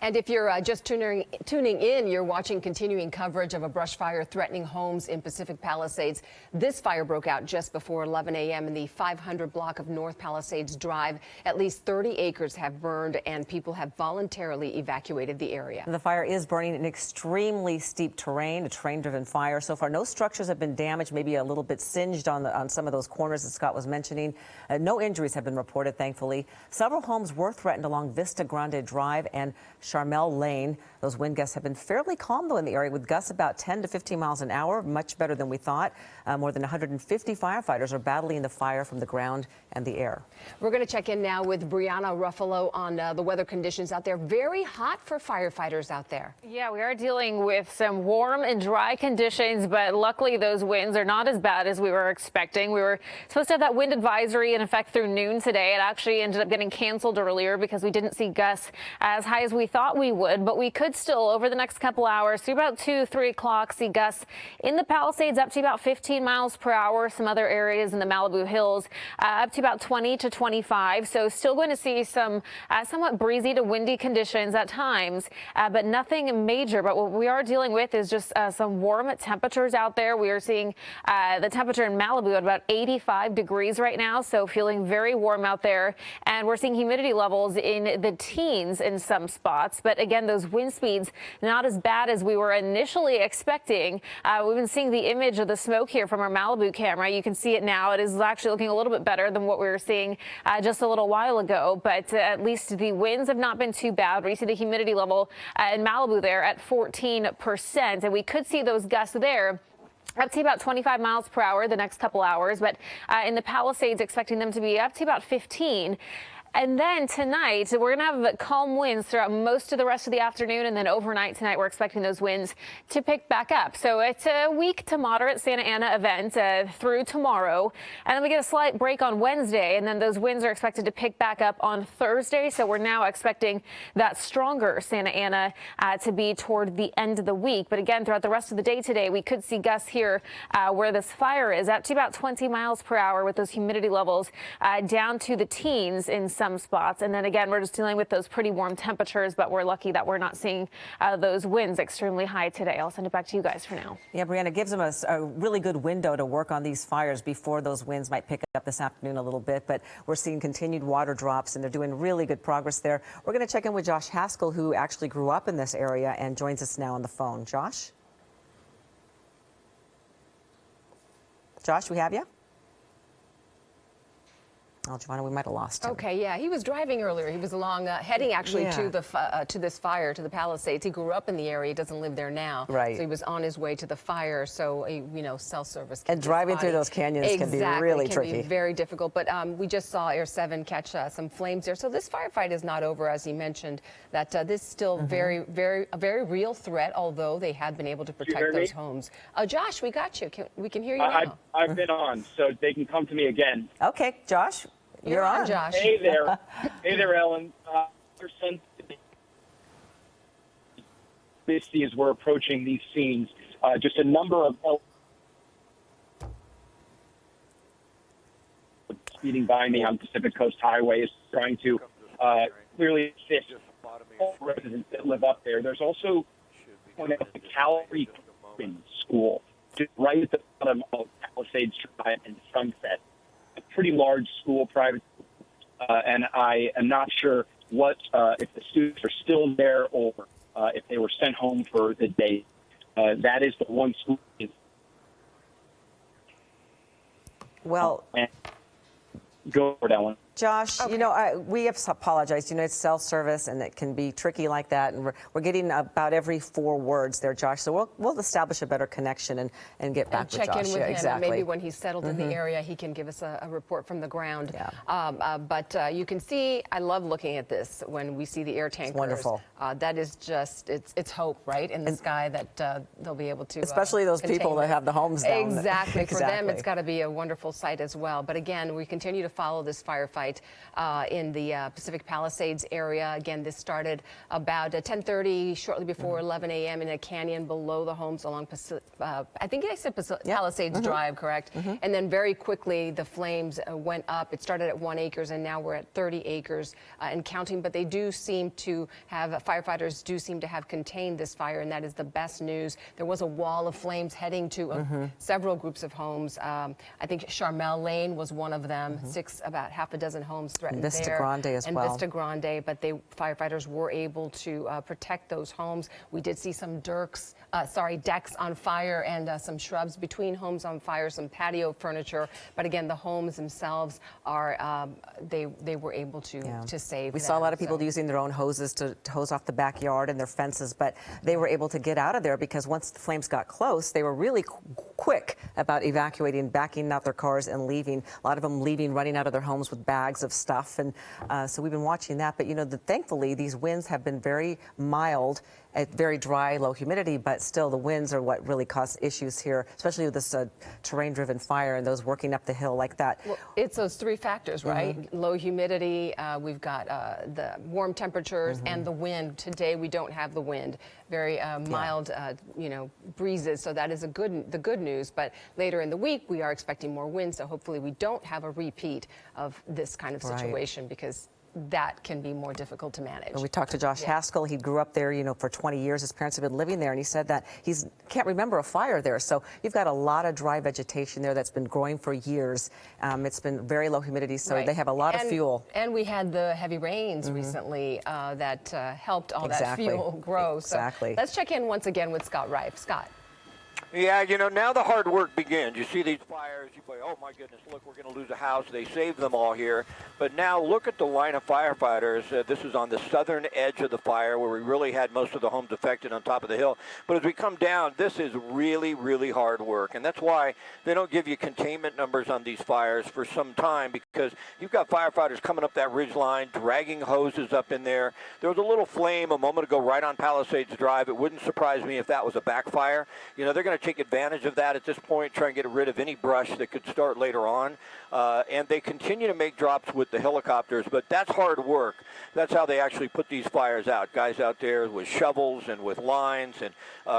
[SPEAKER 7] And if you're just tuning in, you're watching continuing coverage of a brush fire threatening homes in Pacific Palisades. This fire broke out just before 11 a.m. in the 500 block of North Palisades Drive. At least 30 acres have burned, and people have voluntarily evacuated the area.
[SPEAKER 6] The fire is burning in extremely steep terrain, a terrain-driven fire. So far, no structures have been damaged, maybe a little bit singed on some of those corners that Scott was mentioning. No injuries have been reported, thankfully. Several homes were threatened along Vista Grande Drive and Charnel Lane. Those wind gusts have been fairly calm, though, in the area, with gusts about 10 to 15 miles an hour, much better than we thought. More than 150 firefighters are battling the fire from the ground and the air. We're going to check in now with Brianna Ruffalo on the weather conditions out there. Very hot for firefighters out there.
[SPEAKER 4] Yeah, we are dealing with some warm and dry conditions, but luckily those winds are not as bad as we were expecting. We were supposed to have that wind advisory in effect through noon today. It actually ended up getting canceled earlier because we didn't see gusts as high as we thought we would, but we could still, over the next couple hours, through about 2, 3 o'clock, see gusts in the Palisades up to about 15 miles per hour. Some other areas in the Malibu Hills up to about 20 to 25. So still going to see some somewhat breezy to windy conditions at times, but nothing major. But what we are dealing with is just some warm temperatures out there. We are seeing the temperature in Malibu at about 85 degrees right now, so feeling very warm out there. And we're seeing humidity levels in the teens in some spots. But again, those wind speeds not as bad as we were initially expecting. We've been seeing the image of the smoke here from our Malibu camera. You can see it now. It is actually looking a little bit better than what we were seeing just a little while ago. But at least the winds have not been too bad. We see the humidity level in Malibu there at 14%. And we could see those gusts there up to about 25 miles per hour the next couple hours. But in the Palisades, expecting them to be up to about 15. And then tonight, we're going to have calm winds throughout most of the rest of the afternoon. And then overnight tonight, we're expecting those winds to pick back up. So it's a weak to moderate Santa Ana event through tomorrow. And then we get a slight break on Wednesday. And then those winds are expected to pick back up on Thursday. So we're now expecting that stronger Santa Ana to be toward the end of the week. But again, throughout the rest of the day today, we could see gusts here where this fire is up to about 20 miles per hour with those humidity levels down to the teens in some spots. And then again, we're just dealing with those pretty warm temperatures, but we're lucky that we're not seeing those winds extremely high today. I'll send it back to you guys for now.
[SPEAKER 6] Yeah, Brianna, gives them a really good window to work on these fires before those winds might pick up this afternoon a little bit. But we're seeing continued water drops, and they're doing really good progress there. We're going to check in with Josh Haskell, who actually grew up in this area and joins us now on the phone. Josh? Josh, we have you? Oh, Giovanna, we might have lost him.
[SPEAKER 7] Okay, yeah, he was driving earlier. He was along, heading actually to this fire, to the Palisades. He grew up in the area. He doesn't live there now.
[SPEAKER 6] Right.
[SPEAKER 7] So he was on his way to the fire. So, cell service.
[SPEAKER 6] And driving through those canyons can be really tricky.
[SPEAKER 7] Can be very difficult. But we just saw Air 7 catch some flames there. So this firefight is not over, as he mentioned. That this is still a very real threat. Although they have been able to protect those homes. Josh, we got you. We can hear you now.
[SPEAKER 5] I've been on, so they can come to me again.
[SPEAKER 6] Okay, Josh. You're on,
[SPEAKER 7] Josh.
[SPEAKER 5] Hey there. Hey there, Ellen. misty as we're approaching these scenes. Just a number of speeding by me on Pacific Coast Highway is trying to clearly assist all residents that live up there. There's also the Calvary School, just right at the bottom of Palisades Drive and Sunset. A pretty large school, private school, and I am not sure what if the students are still there or if they were sent home for the day. That is the one school.
[SPEAKER 6] Well,
[SPEAKER 5] go for that one.
[SPEAKER 6] Josh,
[SPEAKER 7] Okay.
[SPEAKER 6] you know, we have apologized. You know, it's self-service, and it can be tricky like that. And we're getting about every 4 words there, Josh. So we'll establish a better connection and get back with
[SPEAKER 7] check
[SPEAKER 6] Josh.
[SPEAKER 7] in with
[SPEAKER 6] Yeah,
[SPEAKER 7] him,
[SPEAKER 6] exactly.
[SPEAKER 7] and maybe when he's settled in the area, he can give us a report from the ground.
[SPEAKER 6] Yeah.
[SPEAKER 7] But you can see, I love looking at this when we see the air tankers.
[SPEAKER 6] wonderful.
[SPEAKER 7] That is just, it's hope, right, in the sky that they'll be able to
[SPEAKER 6] Especially those people
[SPEAKER 7] contain
[SPEAKER 6] that
[SPEAKER 7] it.
[SPEAKER 6] have the homes down.
[SPEAKER 7] Exactly. For them,
[SPEAKER 6] Exactly.
[SPEAKER 7] it's got to be a wonderful sight as well. But again, we continue to follow this firefight in the Pacific Palisades area. Again, this started about 10:30, shortly before 11 a.m. in a canyon below the homes along I think I said Palisades Drive, correct? And then very quickly, the flames went up. It started at 1 acre, and now we're at 30 acres and counting. But they do seem to have, firefighters do seem to have contained this fire, and that is the best news. There was a wall of flames heading to several groups of homes. I think Charnel Lane was one of them. About half a dozen homes threatened
[SPEAKER 6] Vista
[SPEAKER 7] there.
[SPEAKER 6] Grande as
[SPEAKER 7] and
[SPEAKER 6] well.
[SPEAKER 7] Vista Grande, but firefighters were able to protect those homes. We did see some decks on fire and some shrubs between homes on fire, some patio furniture. But again, the homes themselves are they were able to save.
[SPEAKER 6] We saw a lot of people using their own hoses to hose off the backyard and their fences, but they were able to get out of there because once the flames got close, they were really quick about evacuating, backing out their cars and leaving. A lot of them leaving, running out of their homes with bags of stuff, and so we've been watching that. But you know, thankfully, these winds have been very mild, very dry, low humidity, but still the winds are what really cause issues here, especially with this terrain-driven fire and those working up the hill like that.
[SPEAKER 7] Well, it's those 3 factors, right? Low humidity, we've got the warm temperatures and the wind. Today we don't have the wind. Very mild, breezes. So that is the good news. But later in the week we are expecting more wind. So hopefully we don't have a repeat of this kind of situation because that can be more difficult to manage.
[SPEAKER 6] And we talked to Josh Haskell. He grew up there, you know, for 20 years. His parents have been living there, and he said that he can't remember a fire there. So you've got a lot of dry vegetation there that's been growing for years. It's been very low humidity, so they have a lot of fuel.
[SPEAKER 7] And we had the heavy rains recently that helped all that fuel grow.
[SPEAKER 6] Exactly.
[SPEAKER 7] So let's check in once again with Scott Rife. Scott.
[SPEAKER 1] Yeah, you know, now the hard work begins. You see these fires, you say, oh my goodness, look, we're going to lose a house. They saved them all here. But now look at the line of firefighters. This is on the southern edge of the fire where we really had most of the homes affected on top of the hill. But as we come down, this is really, really hard work. And that's why they don't give you containment numbers on these fires for some time, because you've got firefighters coming up that ridge line, dragging hoses up in there. There was a little flame a moment ago right on Palisades Drive. It wouldn't surprise me if that was a backfire. You know, they're going to take advantage of that at this point, try and get rid of any brush that could start later on. And they continue to make drops with the helicopters, but that's hard work. That's how they actually put these fires out. Guys out there with shovels and with lines and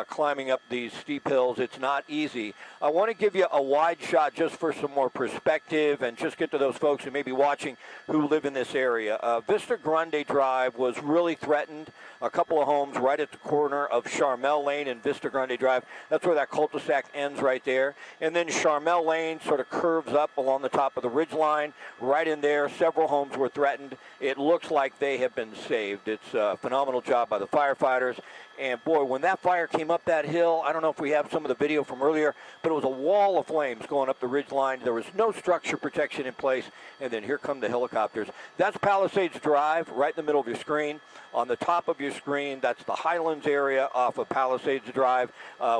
[SPEAKER 1] climbing up these steep hills. It's not easy. I want to give you a wide shot just for some more perspective and just get to those folks who may be watching who live in this area. Vista Grande Drive was really threatened. A couple of homes right at the corner of Charnel Lane and Vista Grande Drive. That's where that cul-de-sac ends right there. And then Charnel Lane sort of curves up along the top of the ridge line. Right in there, several homes were threatened. It looks like they have been saved. It's a phenomenal job by the firefighters. And boy, when that fire came up that hill, I don't know if we have some of the video from earlier, but it was a wall of flames going up the ridge line. There was no structure protection in place. And then here come the helicopters. That's Palisades Drive right in the middle of your screen. On the top of your screen, that's the Highlands area off of Palisades Drive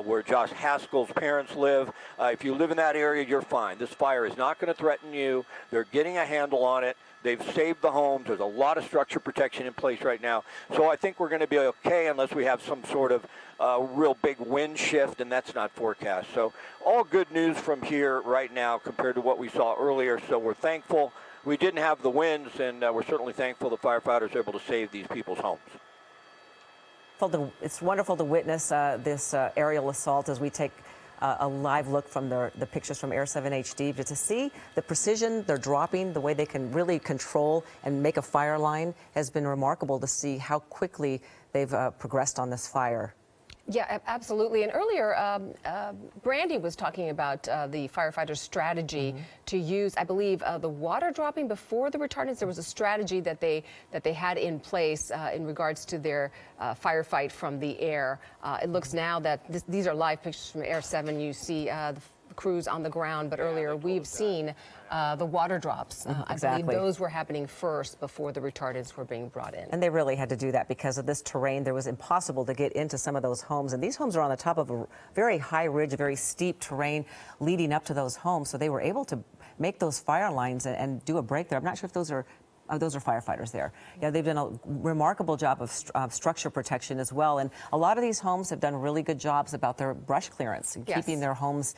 [SPEAKER 1] where Josh Haskell's parents live. If you live in that area, you're fine. This fire is not going to threaten you. They're getting a handle on it. They've saved the homes. There's a lot of structure protection in place right now. So I think we're going to be okay unless we have some sort of real big wind shift, and that's not forecast. So all good news from here right now compared to what we saw earlier. So we're thankful we didn't have the winds, and we're certainly thankful the firefighters were able to save these people's homes.
[SPEAKER 6] wonderful to witness this aerial assault as we take a live look from the pictures from Air 7 HD. But to see the precision they're dropping, the way they can really control and make a fire line has been remarkable to see how quickly they've progressed on this fire.
[SPEAKER 7] Yeah, absolutely. And earlier, Brandy was talking about the firefighters' strategy to use, I believe, the water dropping before the retardants. There was a strategy that they had in place in regards to their firefight from the air. It looks now that these are live pictures from Air 7. You see the crews on the ground, but earlier we've seen the water drops.
[SPEAKER 6] Exactly.
[SPEAKER 7] I believe those were happening first before the retardants were being brought in.
[SPEAKER 6] And they really had to do that because of this terrain. There was impossible to get into some of those homes. And these homes are on the top of a very high ridge, a very steep terrain leading up to those homes. So they were able to make those fire lines and do a break there. I'm not sure if those are firefighters there. Yeah, they've done a remarkable job of structure protection as well. And a lot of these homes have done really good jobs about their brush clearance and keeping their homes,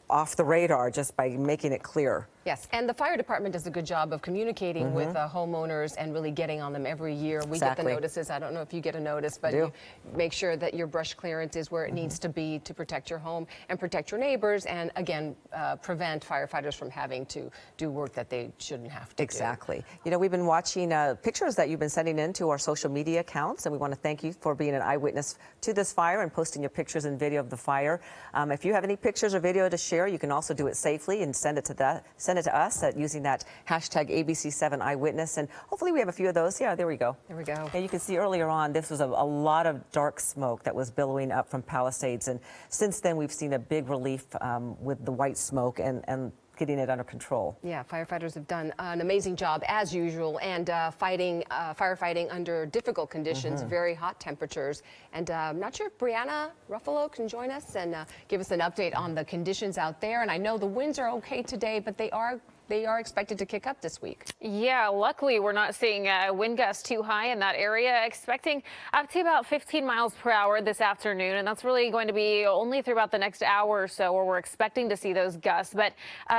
[SPEAKER 6] off the radar just by making it clear.
[SPEAKER 7] Yes, and the fire department does a good job of communicating with homeowners and really getting on them every year. We get the notices. I don't know if you get a notice, but you make sure that your brush clearance is where it needs to be to protect your home and protect your neighbors and, again, prevent firefighters from having to do work that they shouldn't have to do.
[SPEAKER 6] You know, we've been watching pictures that you've been sending in to our social media accounts, and we want to thank you for being an eyewitness to this fire and posting your pictures and video of the fire. If you have any pictures or video to share, you can also do it safely and send it to us using that hashtag ABC7 eyewitness, and hopefully we have a few of those. Yeah, there we go.
[SPEAKER 7] There we go.
[SPEAKER 6] And you can see earlier on, this was a lot of dark smoke that was billowing up from Palisades, and since then we've seen a big relief with the white smoke and getting it under control.
[SPEAKER 7] Yeah, firefighters have done an amazing job as usual, and firefighting under difficult conditions, very hot temperatures. And I'm not sure if Brianna Ruffalo can join us and give us an update on the conditions out there. And I know the winds are okay today, but they are expected to kick up this week.
[SPEAKER 4] Yeah, luckily we're not seeing wind gusts too high in that area, expecting up to about 15 miles per hour this afternoon, and that's really going to be only through about the next hour or so where we're expecting to see those gusts, but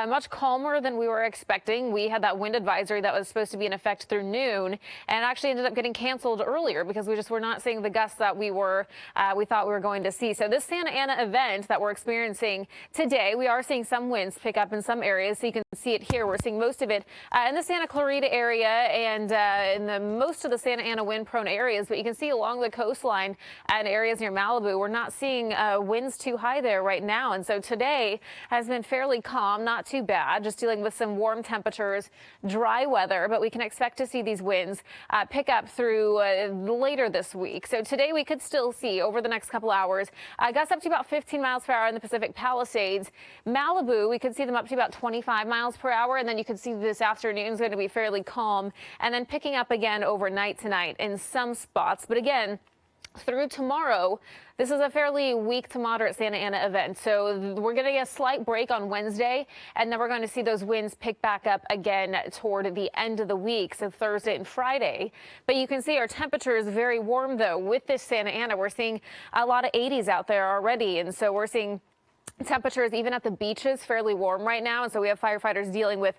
[SPEAKER 4] much calmer than we were expecting. We had that wind advisory that was supposed to be in effect through noon and actually ended up getting canceled earlier because we just were not seeing the gusts that we thought we were going to see. So this Santa Ana event that we're experiencing today, we are seeing some winds pick up in some areas, so you can see it here. We're seeing most of it in the Santa Clarita area and in most of the Santa Ana wind-prone areas. But you can see along the coastline and areas near Malibu, we're not seeing winds too high there right now. And so today has been fairly calm, not too bad, just dealing with some warm temperatures, dry weather. But we can expect to see these winds pick up through later this week. So today we could still see over the next couple hours gusts up to about 15 miles per hour in the Pacific Palisades. Malibu, we could see them up to about 25 miles per hour. And then you can see this afternoon is going to be fairly calm and then picking up again overnight tonight in some spots. But again, through tomorrow, this is a fairly weak to moderate Santa Ana event. So we're going to get a slight break on Wednesday, and then we're going to see those winds pick back up again toward the end of the week, so Thursday and Friday. But you can see our temperature is very warm, though, with this Santa Ana. We're seeing a lot of 80s out there already, and so we're seeing temperatures even at the beaches fairly warm right now, and so we have firefighters dealing with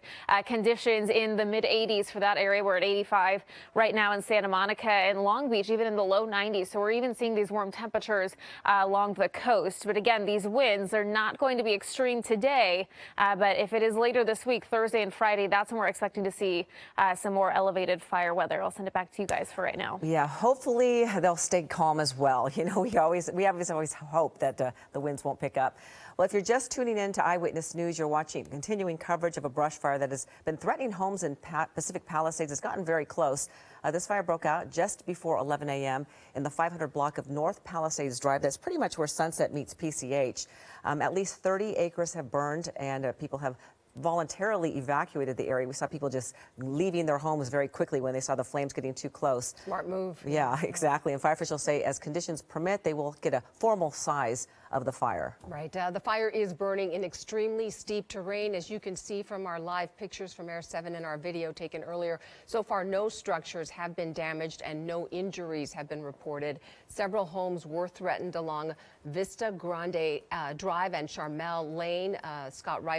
[SPEAKER 4] conditions in the mid 80s for that area. We're at 85 right now in Santa Monica and Long Beach, even in the low 90s. So we're even seeing these warm temperatures along the coast. But again, these winds are not going to be extreme today, but if it is later this week, Thursday and Friday, that's when we're expecting to see some more elevated fire weather. I'll send it back to you guys for right now.
[SPEAKER 6] Yeah, hopefully they'll stay calm as well. You know, we always hope that the winds won't pick up. Well, if you're just tuning in to Eyewitness News, you're watching continuing coverage of a brush fire that has been threatening homes in Pacific Palisades. It's gotten very close. This fire broke out just before 11 a.m. in the 500 block of North Palisades Drive. That's pretty much where Sunset meets PCH. At least 30 acres have burned, and people have voluntarily evacuated the area. We saw people just leaving their homes very quickly when they saw the flames getting too close.
[SPEAKER 7] Smart move.
[SPEAKER 6] Yeah, exactly. And fire officials say as conditions permit, they will get a formal size of the fire.
[SPEAKER 7] Right. The fire is burning in extremely steep terrain, as you can see from our live pictures from Air 7 and our video taken earlier. So far, no structures have been damaged and no injuries have been reported. Several homes were threatened along Vista Grande Drive and Charnel Lane. Scott Reif